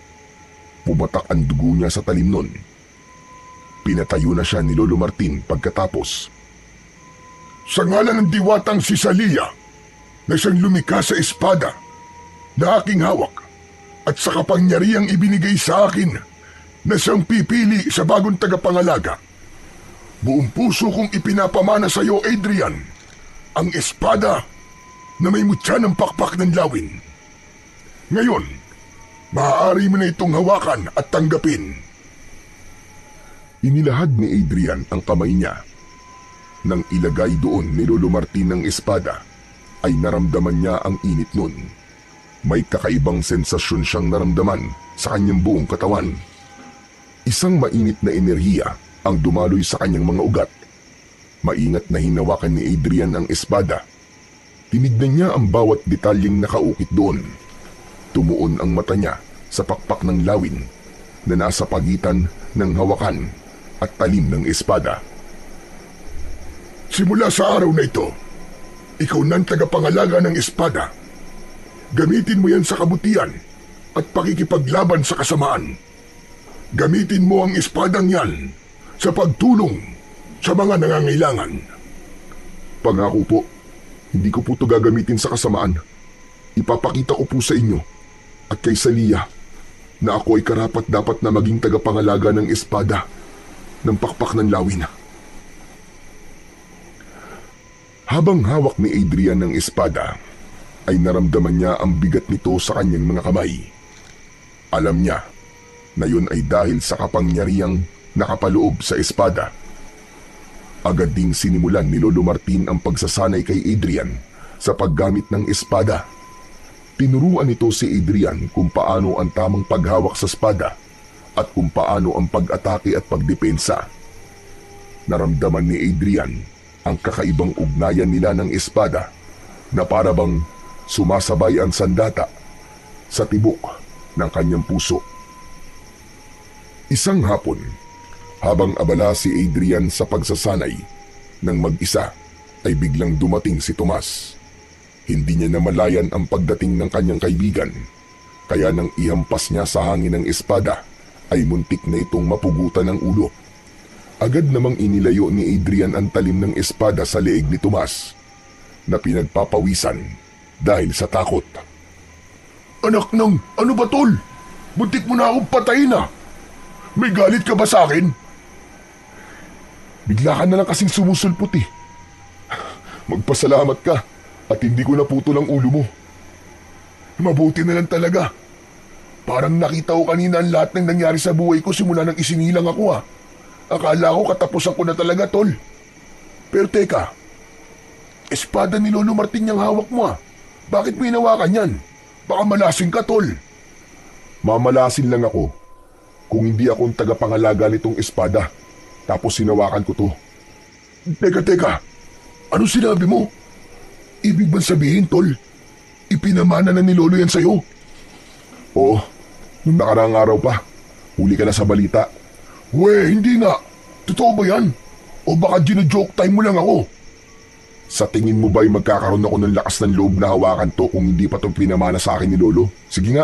Pumatak ang dugo niya sa talim nun. Pinatayo na siya ni Lolo Martin pagkatapos. Sa ngalan ng diwatang si Salia na siyang lumikha sa espada na aking hawak at sa kapangyarihang ibinigay sa akin na siyang pipili sa bagong tagapangalaga, buong puso kong ipinapamana sa iyo, Adrian, ang espada na may mutya ng pakpak ng lawin. Ngayon, maaari mo na itong hawakan at tanggapin. Inilahad ni Adrian ang kamay niya. Nang ilagay doon ni Lolo Martin ang espada, ay naramdaman niya ang init nun. May kakaibang sensasyon siyang naramdaman sa kanyang buong katawan. Isang mainit na enerhiya ang dumaloy sa kanyang mga ugat Maingat na hinawakan ni Adrian ang espada. Tinignan niya ang bawat detalyeng nakaukit doon. Tumuon ang mata niya sa pakpak ng lawin na nasa pagitan ng hawakan at talim ng espada. Simula sa araw na ito, ikaw nang tagapangalaga ng espada. Gamitin mo yan sa kabutihan at pakikipaglaban sa kasamaan. Gamitin mo ang espadang yan sa pagtulong sa mga nangangailangan. Pangako po, hindi ko po ito gagamitin sa kasamaan. Ipapakita ko po sa inyo at kay Salia na ako ay karapat-dapat na maging tagapangalaga ng espada ng pakpak ng lawin. Habang hawak ni Adrian ng espada, ay naramdaman niya ang bigat nito sa kanyang mga kamay. Alam niya na yun ay dahil sa kapangyarihang nakapaloob sa espada. Agad ding sinimulan ni Lolo Martin ang pagsasanay kay Adrian sa paggamit ng espada. Tinuruan nito si Adrian kung paano ang tamang paghawak sa espada at kung paano ang pag-atake at pagdepensa. Naramdaman ni Adrian ang kakaibang ugnayan nila ng espada na para bang sumasabay ang sandata sa tibok ng kanyang puso. Isang hapon, habang abala si Adrian sa pagsasanay ng mag-isa, ay biglang dumating si Tomas. Hindi niya namalayan ang pagdating ng kanyang kaibigan, kaya nang ihampas niya sa hangin ng espada, ay muntik na itong mapugutan ng ulo. Agad namang inilayo ni Adrian ang talim ng espada sa leeg ni Tomas, na pinagpapawisan dahil sa takot. Anak ng, ano ba tol? Buntik mo na akong patayin ah! May galit ka ba sa akin? Bigla ka na lang kasing sumusulpot eh. Magpasalamat ka at hindi ko naputol ang ulo mo. Mabuti na lang talaga. Parang nakita ko kanina ang lahat ng nangyari sa buhay ko simula nang isinilang ako ah. Akala ko katapusan ko na talaga tol. Pero teka, espada ni Lolo Martin yung hawak mo ah. Bakit mo hinawakan yan? Baka malasing ka tol. Mamalasin lang ako kung hindi akong tagapangalaga nitong espada. Tapos hinawakan ko to. Teka. Ano sinabi mo? Ibig bang sabihin, tol? Ipinamana na ni Lolo yan sa'yo? Oo, nung nakaraang araw pa. Huli ka na sa balita. Hindi nga. Totoo ba yan? O baka gino-joke time mo lang ako? Sa tingin mo ba'y magkakaroon ako ng lakas ng loob na hawakan to kung hindi pa itong pinamana sa akin ni Lolo? Sige nga.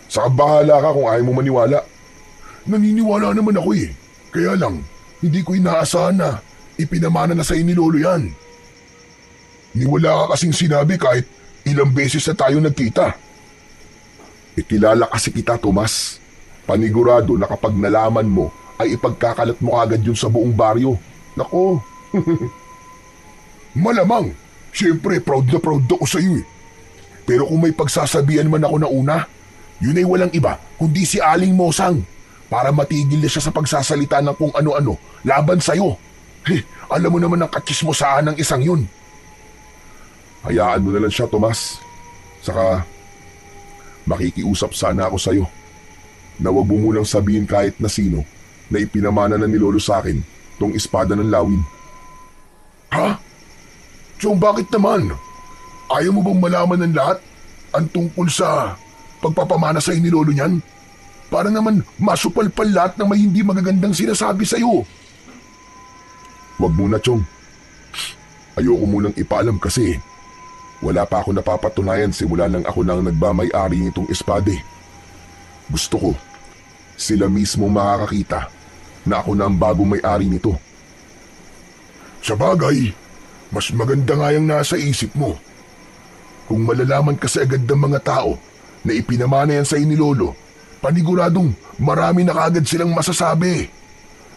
Saka bahala ka kung ayaw mo maniwala. Naniniwala naman ako eh. Kaya lang, hindi ko inaasahan na ipinamana na sa'yo ni Lolo yan. Niwala ka kasing sinabi kahit ilang beses na tayo nagkita. Kilala kasi kita, Tomas. Panigurado na kapag nalaman mo ay ipagkakalat mo agad yun sa buong baryo. Nako. Malamang. Siyempre, proud na proud ako sa iyo eh. Pero kung may pagsasabihan man ako na una, yun ay walang iba kundi si Aling Mosang para matigil na siya sa pagsasalita ng kung ano-ano laban sa'yo. Alam mo naman ang katsismosahan ng isang yun. Hayaan mo na lang siya, Tomas. Saka, makikiusap sana ako sa'yo na wag mo munang sabihin kahit na sino na ipinamana na ni Lolo sa akin tong espada ng lawin. Ha? So bakit naman? Ayaw mo bang malaman ng lahat ang tungkol sa pagpapamana sa'yo ni Lolo niyan? Para naman masupalpal lahat ng may hindi magagandang sinasabi sa'yo. Wag muna, Chong. Ayoko munang ipaalam kasi wala pa ako napapatunayan simula nang ako nang nagmamay-ari nitong espade. Gusto ko, sila mismo makakakita na ako na ang bagong may-ari nito. Sa bagay, mas maganda nga yung nasa isip mo. Kung malalaman kasi agad ng mga tao na ipinamana yan sa ni Lolo, paniguradong marami na kaagad silang masasabi.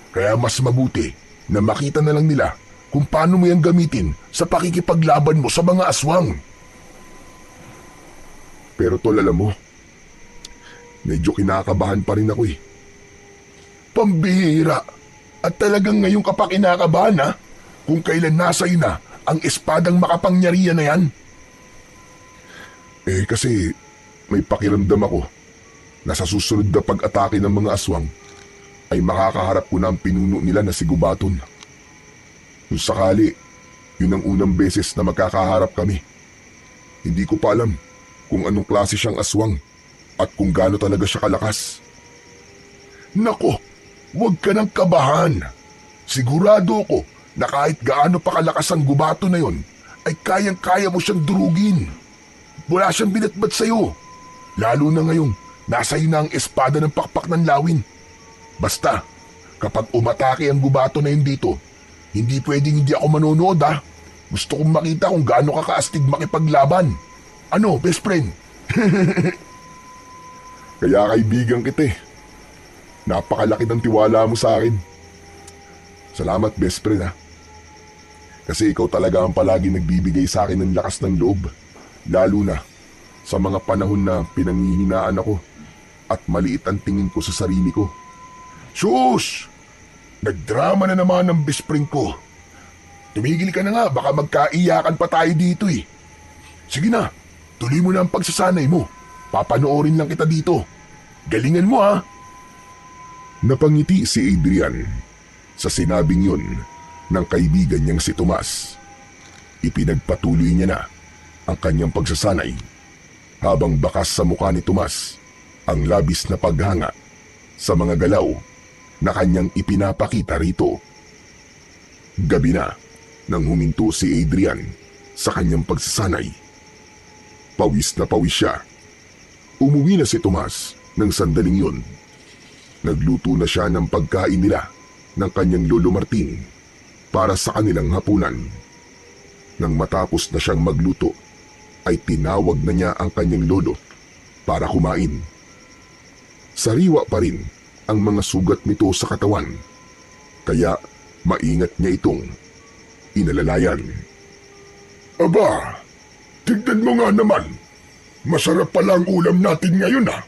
Kaya mas mabuti na makita na lang nila kung paano mo yan gamitin sa pakikipaglaban mo sa mga aswang. Pero tol, alam mo, medyo kinakabahan pa rin ako eh. Pambihira. At talagang ngayon ka pa kinakabahan ha? Kung kailan nasa iyo na ang espadang makapangyarihan na yan? Kasi may pakiramdam ako na sa susunod na pag-atake ng mga aswang ay makakaharap ko na ang pinuno nila na si Gubaton. Kung sakali, yun ang unang beses na magkakaharap kami. Hindi ko pa alam kung anong klase siyang aswang at kung gaano talaga siya kalakas. Nako, huwag ka nang kabahan. Sigurado ko na kahit gaano pa kalakas ang gubato na yon, ay kayang-kaya mo siyang durugin. Wala siyang binatbat sa'yo. Lalo na ngayon, nasa iyo na ang espada ng pakpak ng lawin. Basta, kapag umatake ang gubato na yun dito, hindi pwedeng hindi ako manonood ha. Gusto kong makita kung gaano ka kaastig makipaglaban. Ano, best friend? Kaya kaibigan kita eh. Napakalaki ng tiwala mo sa akin. Salamat best friend ha. Kasi ikaw talaga ang palagi nagbibigay sa akin ng lakas ng loob. Lalo na sa mga panahon na pinanghihinaan ako at maliit ang tingin ko sa sarili ko. Sus! Nagdrama na naman ng best friend ko. Tumigil ka na nga, baka magkaiyakan pa tayo dito eh. Sige na, tuloy mo na ang pagsasanay mo. Papanoorin lang kita dito. Galingan mo ha. Napangiti si Adrian sa sinabing yun ng kaibigan niyang si Tomas. Ipinagpatuloy niya na ang kanyang pagsasanay habang bakas sa mukha ni Tomas ang labis na paghanga sa mga galaw na kanyang ipinapakita rito. Gabi na nang huminto si Adrian sa kanyang pagsasanay. Pawis na pawis siya. Umuwi na si Tomas ng sandaling yun. Nagluto na siya ng pagkain nila ng kanyang lolo Martin para sa kanilang hapunan. Nang matapos na siyang magluto, ay tinawag na niya ang kanyang lolo para kumain. Sariwa pa rin ang mga sugat nito sa katawan, kaya maingat niya itong inalalayan. Aba, tignan mo nga naman. Masarap pala ang ulam natin ngayon ha.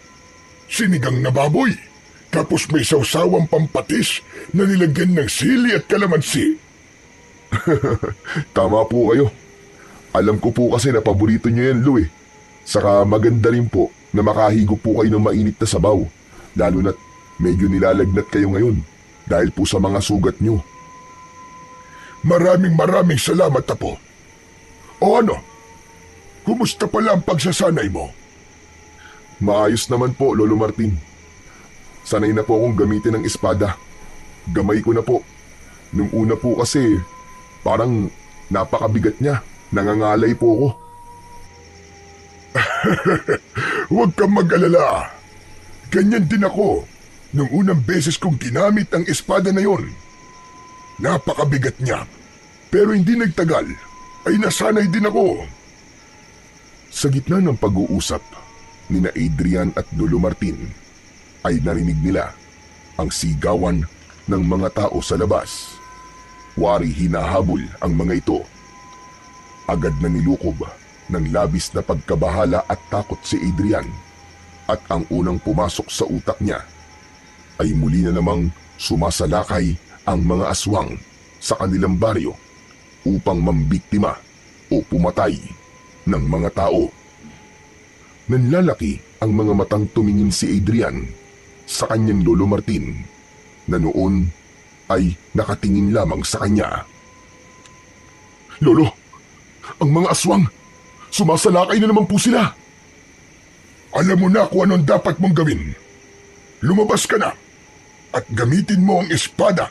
Sinigang na baboy, tapos may sawsawang pampatis na nilagyan ng sili at kalamansi. Tama po kayo. Alam ko po kasi na paborito niyo yan, Lu eh. Saka maganda rin po na makahigop po kayo ng mainit na sabaw, lalo na't medyo nilalagnat kayo ngayon dahil po sa mga sugat niyo. Maraming salamat Apo. O ano? Kumusta pala ang pagsasanay mo? Maayos naman po, Lolo Martin. Sanay na po akong gamitin ng espada. Gamay ko na po. Nung una po kasi, parang napakabigat niya. Nangangalay po ako. Huwag kang mag-alala. Ganyan din ako nung unang beses kong ginamit ang espada na yon. Napakabigat niya. Pero hindi nagtagal ay nasanay din ako. Sa gitna ng pag-uusap nina Adrian at Lolo Martin ay narinig nila ang sigawan ng mga tao sa labas. Wari hinahabol ang mga ito. Agad na nilukob ng labis na pagkabahala at takot si Adrian at ang unang pumasok sa utak niya ay muli na namang sumasalakay ang mga aswang sa kanilang baryo upang mambiktima o pumatay ng mga tao. Nanlalaki ang mga matang tumingin si Adrian sa kanyang Lolo Martin na noon ay nakatingin lamang sa kanya. Lolo! Ang mga aswang, sumasalakay na naman po sila. Alam mo na kung anong dapat mong gawin. Lumabas ka na at gamitin mo ang espada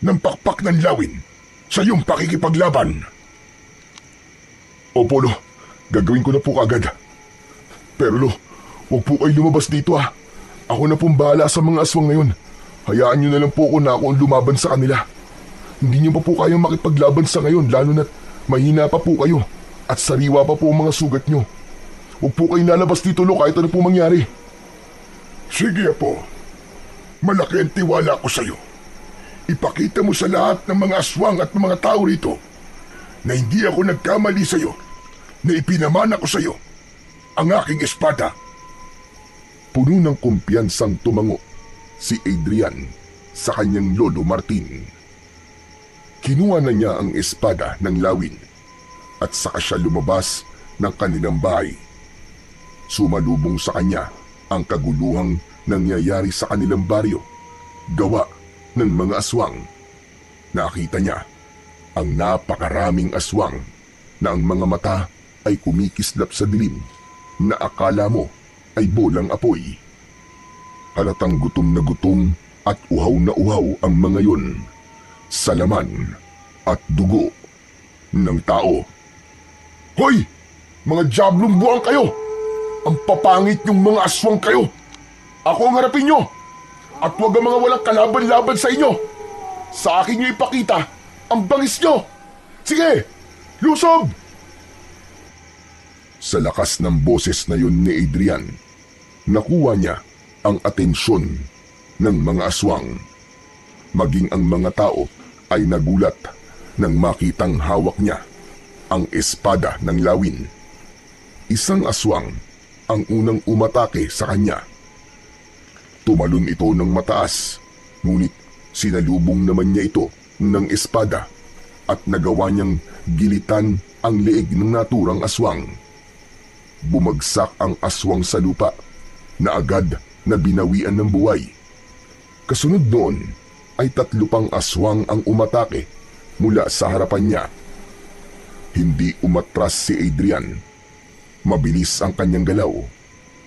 ng pakpak ng lawin sa iyong pakikipaglaban. Opo, Lo. Gagawin ko na po kagad. Pero Lo, huwag po kayo lumabas dito ha. Ako na pong bahala sa mga aswang ngayon. Hayaan niyo na lang po ako na ako ang lumaban sa kanila. Hindi niyo pa po kayang makipaglaban sa ngayon, lalo na't mahina pa po kayo at sariwa pa po ang mga sugat niyo. Huwag po kayong lalabas dito, Lo, kahit ano po mangyari. Sige, Apo. Malaki ang tiwala ko sa iyo. Ipakita mo sa lahat ng mga aswang at mga tao rito na hindi ako nagkamali sa iyo, na ipinamana ko sa iyo ang aking espada. Puno ng kumpiyansang tumango si Adrian sa kanyang Lolo Martin. Kinuha na niya ang espada ng lawin at saka siya lumabas ng kanilang bahay. Sumalubong sa kanya ang kaguluhang nangyayari sa kanilang baryo, gawa ng mga aswang. Nakita niya ang napakaraming aswang na ang mga mata ay kumikislap sa dilim na akala mo ay bolang apoy. Halatang gutom at uhaw na uhaw ang mga yun sa laman at dugo ng tao. Hoy! Mga diablong buwang kayo! Ang papangit yung mga aswang kayo! Ako ang harapin nyo! At huwag ang mga walang kalaban-laban sa inyo! Sa akin nyo ipakita ang bangis nyo! Sige! Lusob! Sa lakas ng boses na yun ni Adrian, nakuha niya ang atensyon ng mga aswang. Maging ang mga tao ay nagulat nang makitang hawak niya ang espada ng lawin. Isang aswang ang unang umatake sa kanya. Tumalon ito ng mataas, ngunit sinalubong naman niya ito ng espada at nagawa niyang gilitan ang leeg ng naturang aswang. Bumagsak ang aswang sa lupa na agad na binawian ng buhay. Kasunod noon ay 3 pang aswang ang umatake mula sa harapan niya. Hindi umatras si Adrian. Mabilis ang kanyang galaw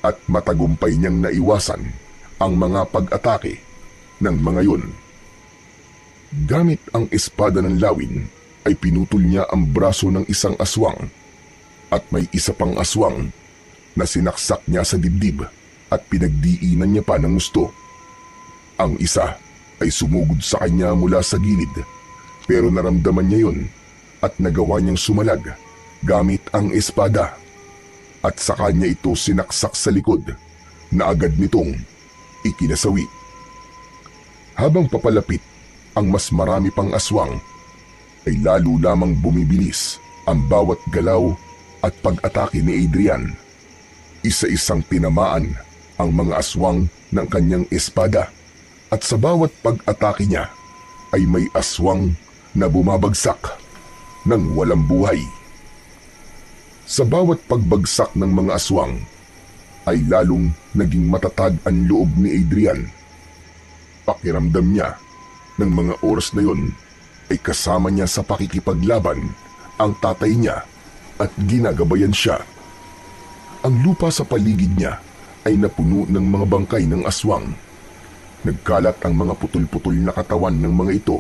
at matagumpay niyang naiwasan ang mga pag-atake ng mga yun. Gamit ang espada ng lawin ay pinutol niya ang braso ng isang aswang at may isa pang aswang na sinaksak niya sa dibdib at pinagdiinan niya pa ng gusto. Ang isa ay sumugod sa kanya mula sa gilid pero naramdaman niya yun at nagawa niyang sumalag gamit ang espada at sa kanya ito sinaksak sa likod na agad nitong ikinasawi. Habang papalapit ang mas marami pang aswang ay lalo lamang bumibilis ang bawat galaw at pag-atake ni Adrian. Isa-isang tinamaan ang mga aswang ng kanyang espada at sa bawat pag-atake niya ay may aswang na bumabagsak ng walang buhay. Sa bawat pagbagsak ng mga aswang ay lalong naging matatag ang loob ni Adrian. Pakiramdam niya ng mga oras na yon ay kasama niya sa pakikipaglaban ang tatay niya at ginagabayan siya. Ang lupa sa paligid niya ay napuno ng mga bangkay ng aswang. Nagkalat ang mga putol-putol na katawan ng mga ito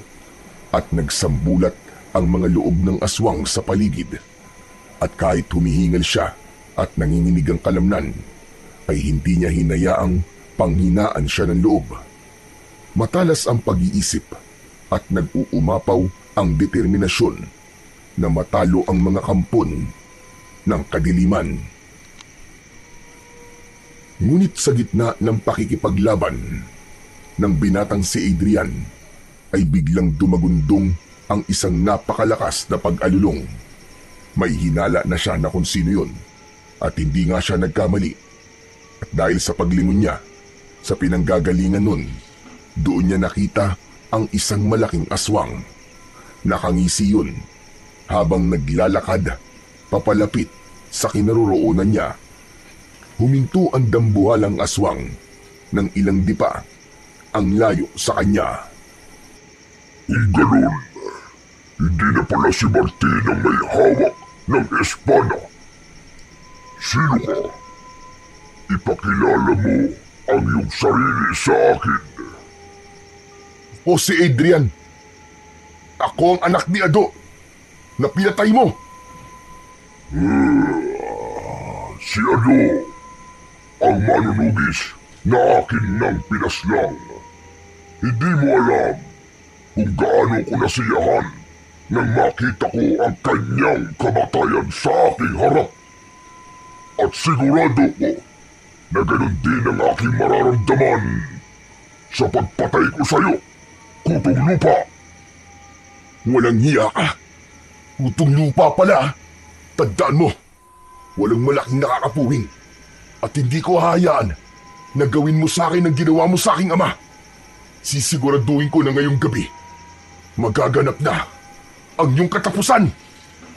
at nagsambulat ang mga loob ng aswang sa paligid. At kahit humihingal siya at nanginginig ang kalamnan, ay hindi niya hinayaang panghinaan siya ng loob. Matalas ang pag-iisip at nag-uumapaw ang determinasyon na matalo ang mga kampon ng kadiliman. Ngunit sa gitna ng pakikipaglaban ng binatang si Adrian ay biglang dumagundong ang isang napakalakas na pag-alulong. May hinala na siya na kung sino yun at hindi nga siya nagkamali. At dahil sa paglingon niya sa pinanggagalingan nun, doon niya nakita ang isang malaking aswang. Nakangisi yun habang naglalakad papalapit sa kinaroroonan niya. Huminto ang dambuhalang aswang ng ilang dipa ang layo sa kanya. Kung ganun, hindi na pala si Martin ang may hawak ng espada. Sino ka? Ipakilala mo ang iyong sarili sa akin. O si Adrian. Ako ang anak ni Ado na pinatay mo. Si Ado, ang manunugis na akin nang pinaslang. Hindi mo alam kung gaano ko nasiyahan nang makita ko ang kanyang kamatayan sa aking harap. At sigurado ko na ganun din ang aking mararamdaman sa pagpatay ko sa'yo, Kutong Lupa. Walang hiya ka. Kutong Lupa pala. Tandaan mo, walang malaking nakakapuwing. At hindi ko hahayaan na gawin mo sa akin ang ginawa mo sa aking ama. Sisiguraduhin ko na ngayong gabi, magaganap na ang iyong katapusan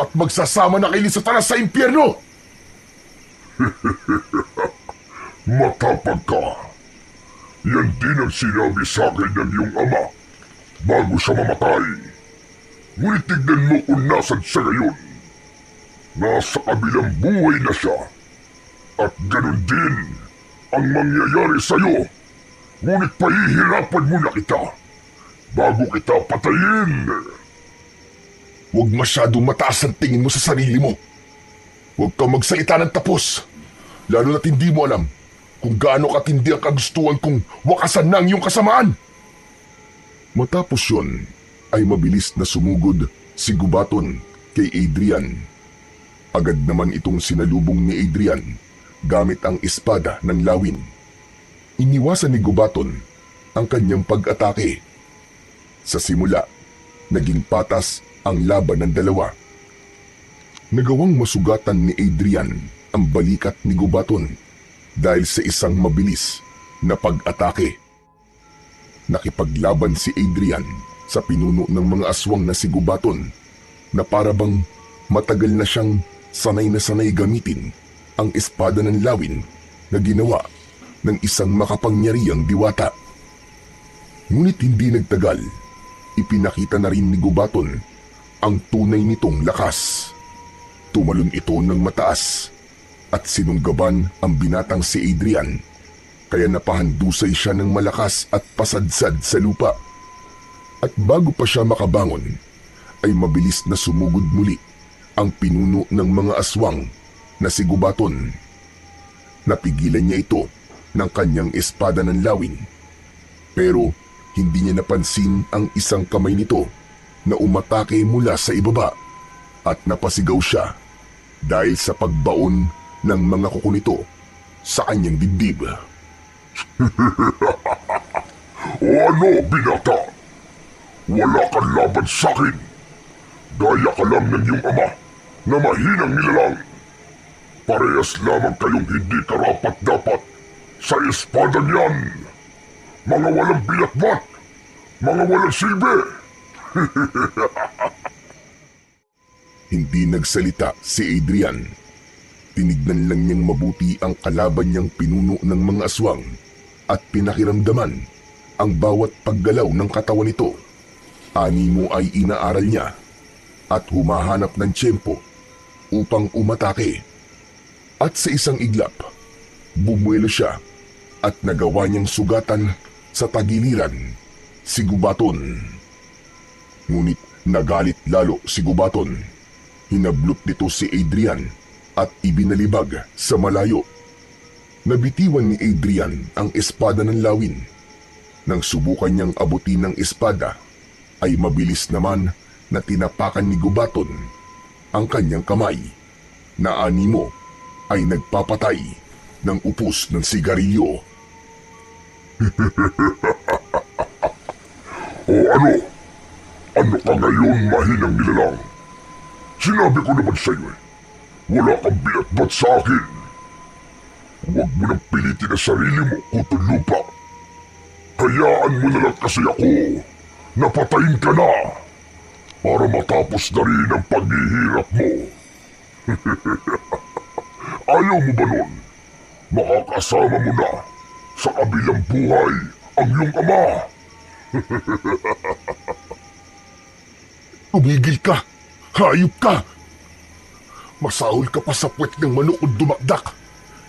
at magsasama na kayo sa talas sa impyerno. Matapag ka. Yan din ang sinabi sa akin ng iyong ama bago siya mamatay. Ngunit tignan mo kung nasan siya ngayon. Nasa kabilang buhay na siya. At ganun din ang mangyayari sa'yo. Ngunit pahihirapan mo na kita bago kita patayin. Huwag masyadong mataas ang tingin mo sa sarili mo. Huwag kang magsalita ng tapos. Lalo na't hindi mo alam kung gaano katindi ang kagustuhan kong wakasan na ang iyong kasamaan. Matapos yun, ay mabilis na sumugod si Gubaton kay Adrian. Agad naman itong sinalubong ni Adrian gamit ang espada ng lawin. Iniwasan ni Gubaton ang kanyang pag-atake. Sa simula, naging patas ang laban ng dalawa. Nagawang masugatan ni Adrian ang balikat ni Gubaton dahil sa isang mabilis na pag-atake. Nakipaglaban si Adrian sa pinuno ng mga aswang na si Gubaton na parabang matagal na siyang sanay gamitin ang espada ng lawin na ginawa ng isang makapangyarihang diwata. Ngunit hindi nagtagal, ipinakita na rin ni Gubaton ang tunay nitong lakas. Tumalon ito ng mataas at sinunggaban ang binatang si Adrian, kaya napahandusay siya ng malakas at pasadsad sa lupa. At bago pa siya makabangon, ay mabilis na sumugod muli ang pinuno ng mga aswang na si Gubaton. Napigilan niya ito ng kanyang espada ng lawin, pero hindi niya napansin ang isang kamay nito na umatake mula sa ibaba at napasigaw siya dahil sa pagbaon ng mga kuko nito sa kanyang dibdib. O ano, binata? Wala kang laban sa'kin. Daya ka lang ng iyong ama na mahinang nilalang. Parehas lamang kayong hindi karapat-dapat sa espada niyan. Mga walang binatbat, mga walang silbi. Hindi nagsalita si Adrian. Tinignan lang niyang mabuti ang kalaban niyang pinuno ng mga aswang at pinakiramdaman ang bawat paggalaw ng katawan nito. Animo ay inaaral niya at humahanap ng tiyempo upang umatake. At sa isang iglap, bumuelo siya at nagawa niyang sugatan sa tagiliran si Gubaton. Ngunit nagalit lalo si Gubaton. Hinablot nito si Adrian at ibinalibag sa malayo. Nabitiwan ni Adrian ang espada ng lawin. Nang subukan niyang abutin ng espada, ay mabilis naman na tinapakan ni Gubaton ang kanyang kamay na animo ay nagpapatay ng upos ng sigarilyo. O ano? Ano ka ngayon, mahinang nilalang? Sinabi ko naman sa iyo wala kang binatbat sa akin. Huwag mo nang pilitin ang sarili mo, kutong lupa. Hayaan mo na lang kasi ako. Napatayin ka na para matapos na rin ang paghihirap mo. Ayaw mo ba nun? Makakasama mo na sa kabilang buhay ang iyong ama. Tumigil ka! Hayop ka! Masahol ka pa sa puwet ng manok o dumakdak.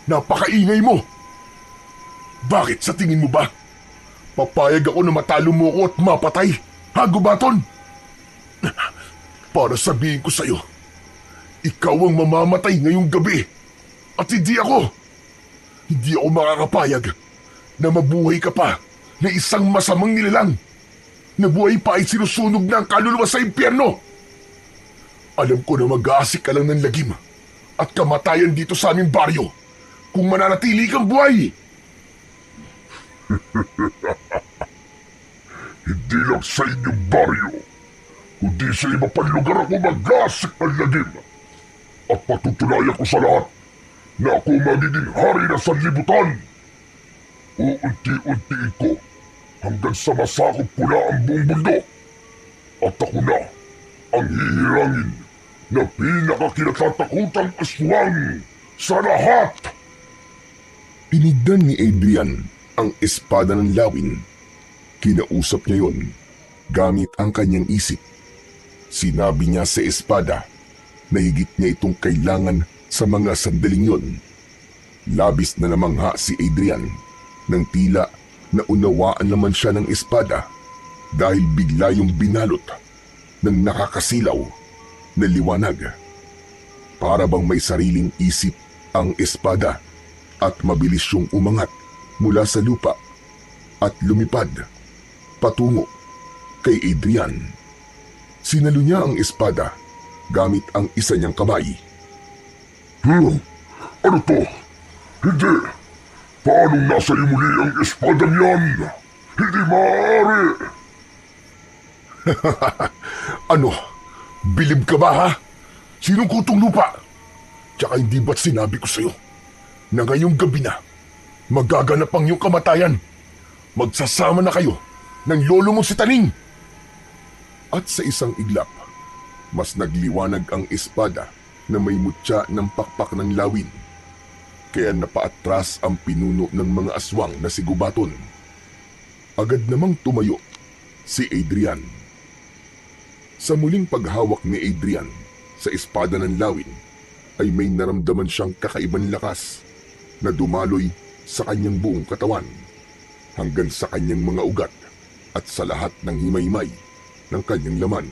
Napakaingay mo! Bakit sa tingin mo ba? Papayag ako na matalo mo ako at mapatay, ha, Gubaton? Para sabihin ko sa'yo, ikaw ang mamamatay ngayong gabi at hindi ako. Hindi ako makakapayag na mabuhay ka pa na isang masamang nilalang. Nabuhay pa ay sinusunog na ang kaluluwa sa impyerno. Alam ko na mag-aasik ka lang ng lagim at kamatayan dito sa aming baryo kung mananatili kang buhay. Hindi lang sa inyong baryo, kundi sa iba pang lugar ako mag-aasik ng lagim. At patutunayan ko sa lahat na ako magiging hari ng sanlibutan. Uunti-untiin ko hanggang sa masakop ko na ang buong bundok. At ako na ang hihirangin na pinakakinatatakutang aswang sa lahat. Tinignan ni Adrian ang espada ng lawin. Kinausap niya yon gamit ang kanyang isip. Sinabi niya sa espada na higit niya itong kailangan sa mga sandaling yon. Labis na namangha si Adrian nang tila naunawaan naman siya ng espada dahil bigla yung binalot ng nakakasilaw na liwanag. Para bang may sariling isip ang espada at mabilis yung umangat mula sa lupa at lumipad patungo kay Adrian. Sinalo niya ang espada gamit ang isa niyang kamay. Ano to? Hindi! Paano nasa iyo muli ang espada niyan? Hindi maaari! Ano? Bilib ka ba ha? Sinong kutong lupa? Tsaka hindi ba't sinabi ko sa'yo na ngayong gabi na magaganap ang iyong kamatayan? Magsasama na kayo ng lolo mo si Taning. At sa isang iglap, mas nagliwanag ang espada na may mutya ng pakpak ng lawin. Kaya napaatras ang pinuno ng mga aswang na si Gubaton. Agad namang tumayo si Adrian. Sa muling paghawak ni Adrian sa espada ng lawin, ay may naramdaman siyang kakaibang lakas na dumaloy sa kanyang buong katawan hanggang sa kanyang mga ugat at sa lahat ng himay-himay ng kanyang laman.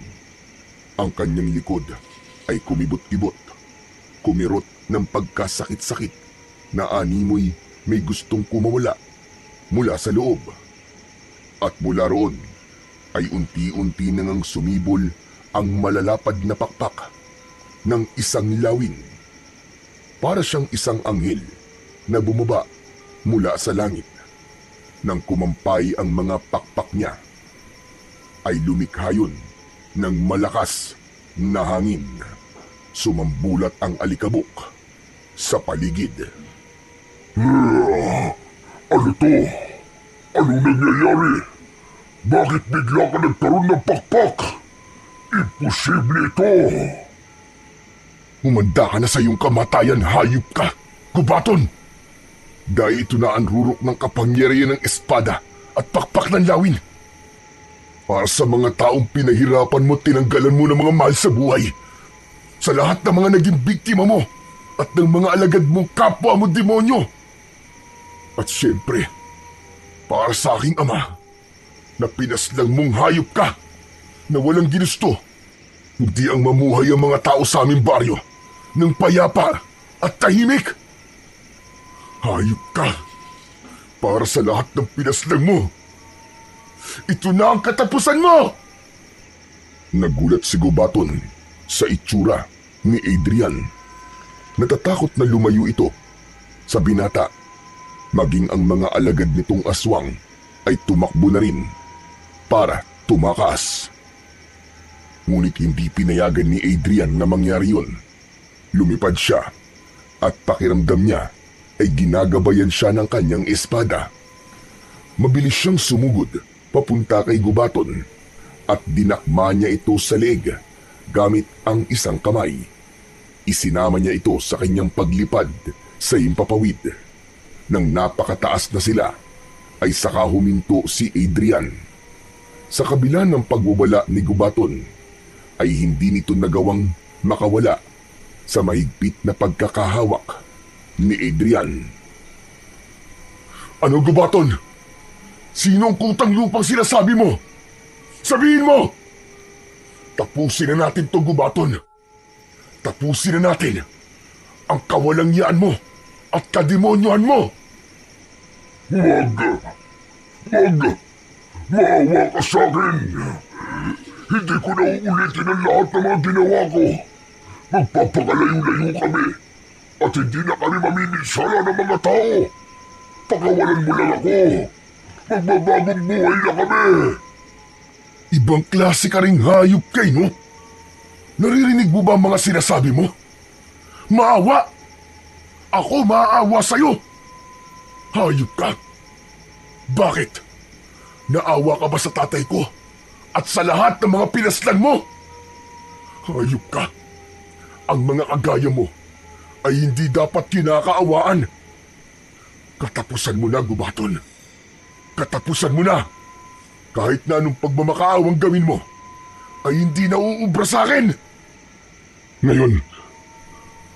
Ang kanyang likod ay kumibot-kibot, kumirot ng pagkasakit-sakit na animoy may gustong kumawala mula sa loob. At mula roon ay unti-unti nang sumibol ang malalapad na pakpak ng isang lawin. Para siyang isang anghel na bumaba mula sa langit. Nang kumampay ang mga pakpak niya, ay lumikha yun ng malakas na hangin. Sumambulat ang alikabok sa paligid. Ano to? Anong nangyayari? Bakit bigla ka nagkaroon ng pakpak? Imposible ito! Humanda ka na sa iyong kamatayan, hayop ka, Gubaton! Dahil ito na ang rurok ng kapangyarihan ng espada at pakpak ng lawin. Para sa mga taong pinahirapan mo, tinanggalan mo ng mga mahal sa buhay. Sa lahat ng mga naging biktima mo at ng mga alagad mong kapwa mo demonyo. At siyempre, para sa aking ama, na pinaslang mong hayop ka na walang ginusto, hindi ang mamuhay ang mga tao sa aming baryo ng payapa at tahimik. Hayop ka para sa lahat ng pinaslang mo. Ito na ang katapusan mo! Nagulat si Gubaton sa itsura ni Adrian. Natatakot na lumayo ito sa binata. Maging ang mga alagad nitong aswang ay tumakbo na rin para tumakas. Ngunit hindi pinayagan ni Adrian na mangyari yun. Lumipad siya at pakiramdam niya ay ginagabayan siya ng kanyang espada. Mabilis siyang sumugod papunta kay Gubaton at dinakma niya ito sa leeg gamit ang isang kamay. Isinama niya ito sa kanyang paglipad sa himpapawid. Nang napakataas na sila, ay saka huminto si Adrian. Sa kabila ng pagbubala ni Gubaton, ay hindi nito nagawang makawala sa mahigpit na pagkakahawak ni Adrian. Ano, Gubaton? Sino ang kutang lupang sinasabi mo? Sabihin mo! Tapusin na natin to, Gubaton. Tapusin na natin ang kawalangyaan mo at kademonyohan mo. Wag! Maawa ka sa akin! Hindi ko na uulitin ang lahat ng mga ginawa ko. Magpapakalayo-layo kami at hindi na kami mamiminsala ng mga tao. Pakawalan mo lang ako. Magbabagong buhay na kami. Ibang klase ka ring hayop kay, no? Naririnig mo ba ang mga sinasabi mo? Maawa! Ako maaawa sa'yo! Hayop ka! Bakit? Naawa ka ba sa tatay ko at sa lahat ng mga pinaslang mo? Hayop ka! Ang mga kagaya mo ay hindi dapat kinakaawaan. Katapusan mo na, Gubaton. Katapusan mo na! Kahit na anong pagmamakaawang gawin mo, ay hindi nauubra sa akin. Ngayon,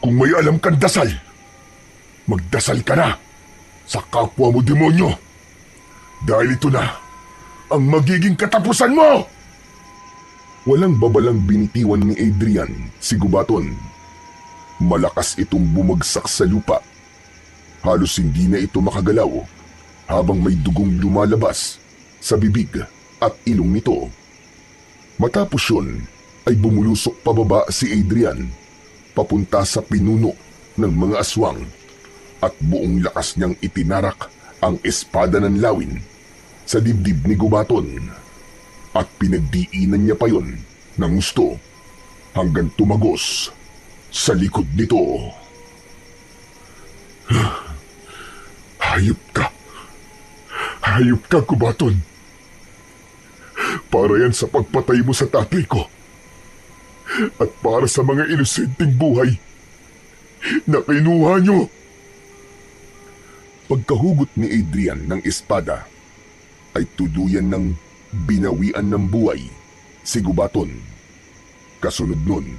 kung may alam kang dasal, magdasal ka na sa kapwa mo demonyo. Dahil ito na ang magiging katapusan mo! Walang babalang binitiwan ni Adrian si Gubaton. Malakas itong bumagsak sa lupa. Halos hindi na ito makagalaw habang may dugong lumalabas sa bibig at ilong nito. Matapos yun ay bumulusok pababa si Adrian papunta sa pinuno ng mga aswang at buong lakas niyang itinarak ang espada ng lawin sa dibdib ni Gubaton at pinagdiinan niya pa yon ng gusto hanggang tumagos sa likod nito. Hayop ka! Hayop ka, Gubaton! Para yan sa pagpatay mo sa tatay ko at para sa mga inosenteng buhay na kinuha niyo. Pagkahugot ni Adrian ng espada ay tuluyan ng binawian ng buhay si Gubaton. Kasunod nun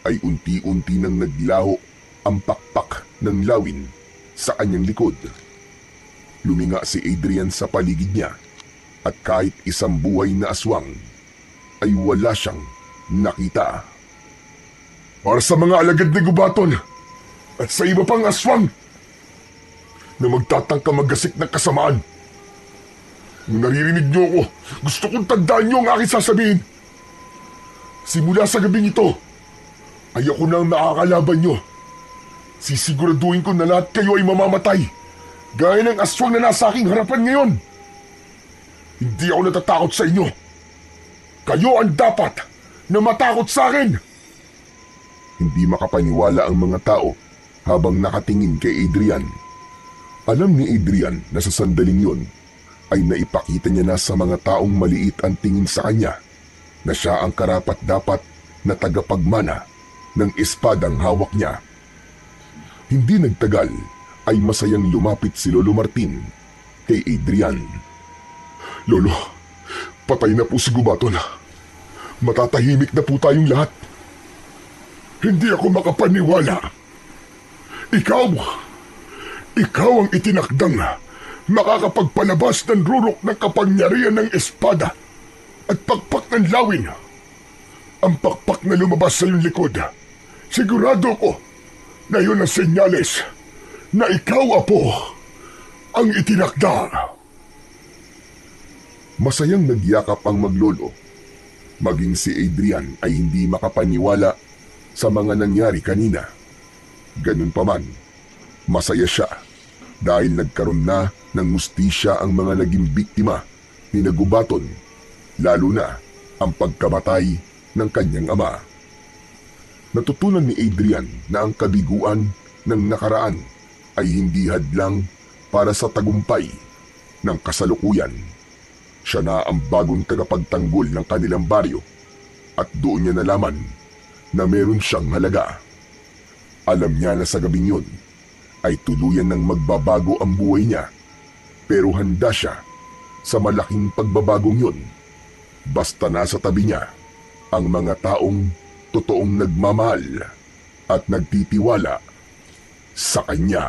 ay unti-unti nang naglaho ang pakpak ng lawin sa kanyang likod. Luminga si Adrian sa paligid niya at kahit isang buhay na aswang ay wala siyang nakita. Para sa mga alagad ni Gubaton at sa iba pang aswang na magtatangka maggasik ng kasamaan, kung naririnig niyo ako, gusto kong tandaan niyo ang aking sasabihin. Simula sa gabing ito, ay ako na ang makakalaban niyo. Sisiguraduhin ko na lahat kayo ay mamamatay, gaya ng aswang na nasa aking harapan ngayon. Hindi ako natatakot sa inyo. Kayo ang dapat na matakot sa akin. Hindi makapaniwala ang mga tao habang nakatingin kay Adrian. Alam ni Adrian na sa sandaling yun ay naipakita niya na sa mga taong maliit ang tingin sa kanya na siya ang karapat-dapat na tagapagmana ng espadang hawak niya. Hindi nagtagal ay masayang lumapit si Lolo Martin kay Adrian. Lolo, patay na po si Gubaton. Matatahimik na po tayong lahat. Hindi ako makapaniwala. Ikaw ang itinakdang makakapagpalabas ng rurok ng kapangyarihan ng espada at pakpak ng lawin. Ang pakpak na lumabas sa iyong likod, sigurado ko na yun ang senyales na ikaw, Apo, ang itinakda. Masayang nagyakap ang maglolo. Maging si Adrian ay hindi makapaniwala sa mga nangyari kanina. Ganun pa man, masaya siya dahil nagkaroon na ng hustisya ang mga naging biktima ni Gubaton, lalo na ang pagkamatay ng kanyang ama. Natutunan ni Adrian na ang kabiguan ng nakaraan ay hindi hadlang para sa tagumpay ng kasalukuyan. Siya na ang bagong tagapagtanggol ng kanilang baryo at doon niya nalaman na meron siyang halaga. Alam niya na sa gabing yun ay tuluyan ng magbabago ang buhay niya, pero handa siya sa malaking pagbabagong yun basta nasa tabi niya ang mga taong totoong nagmamahal at nagtitiwala sa kanya.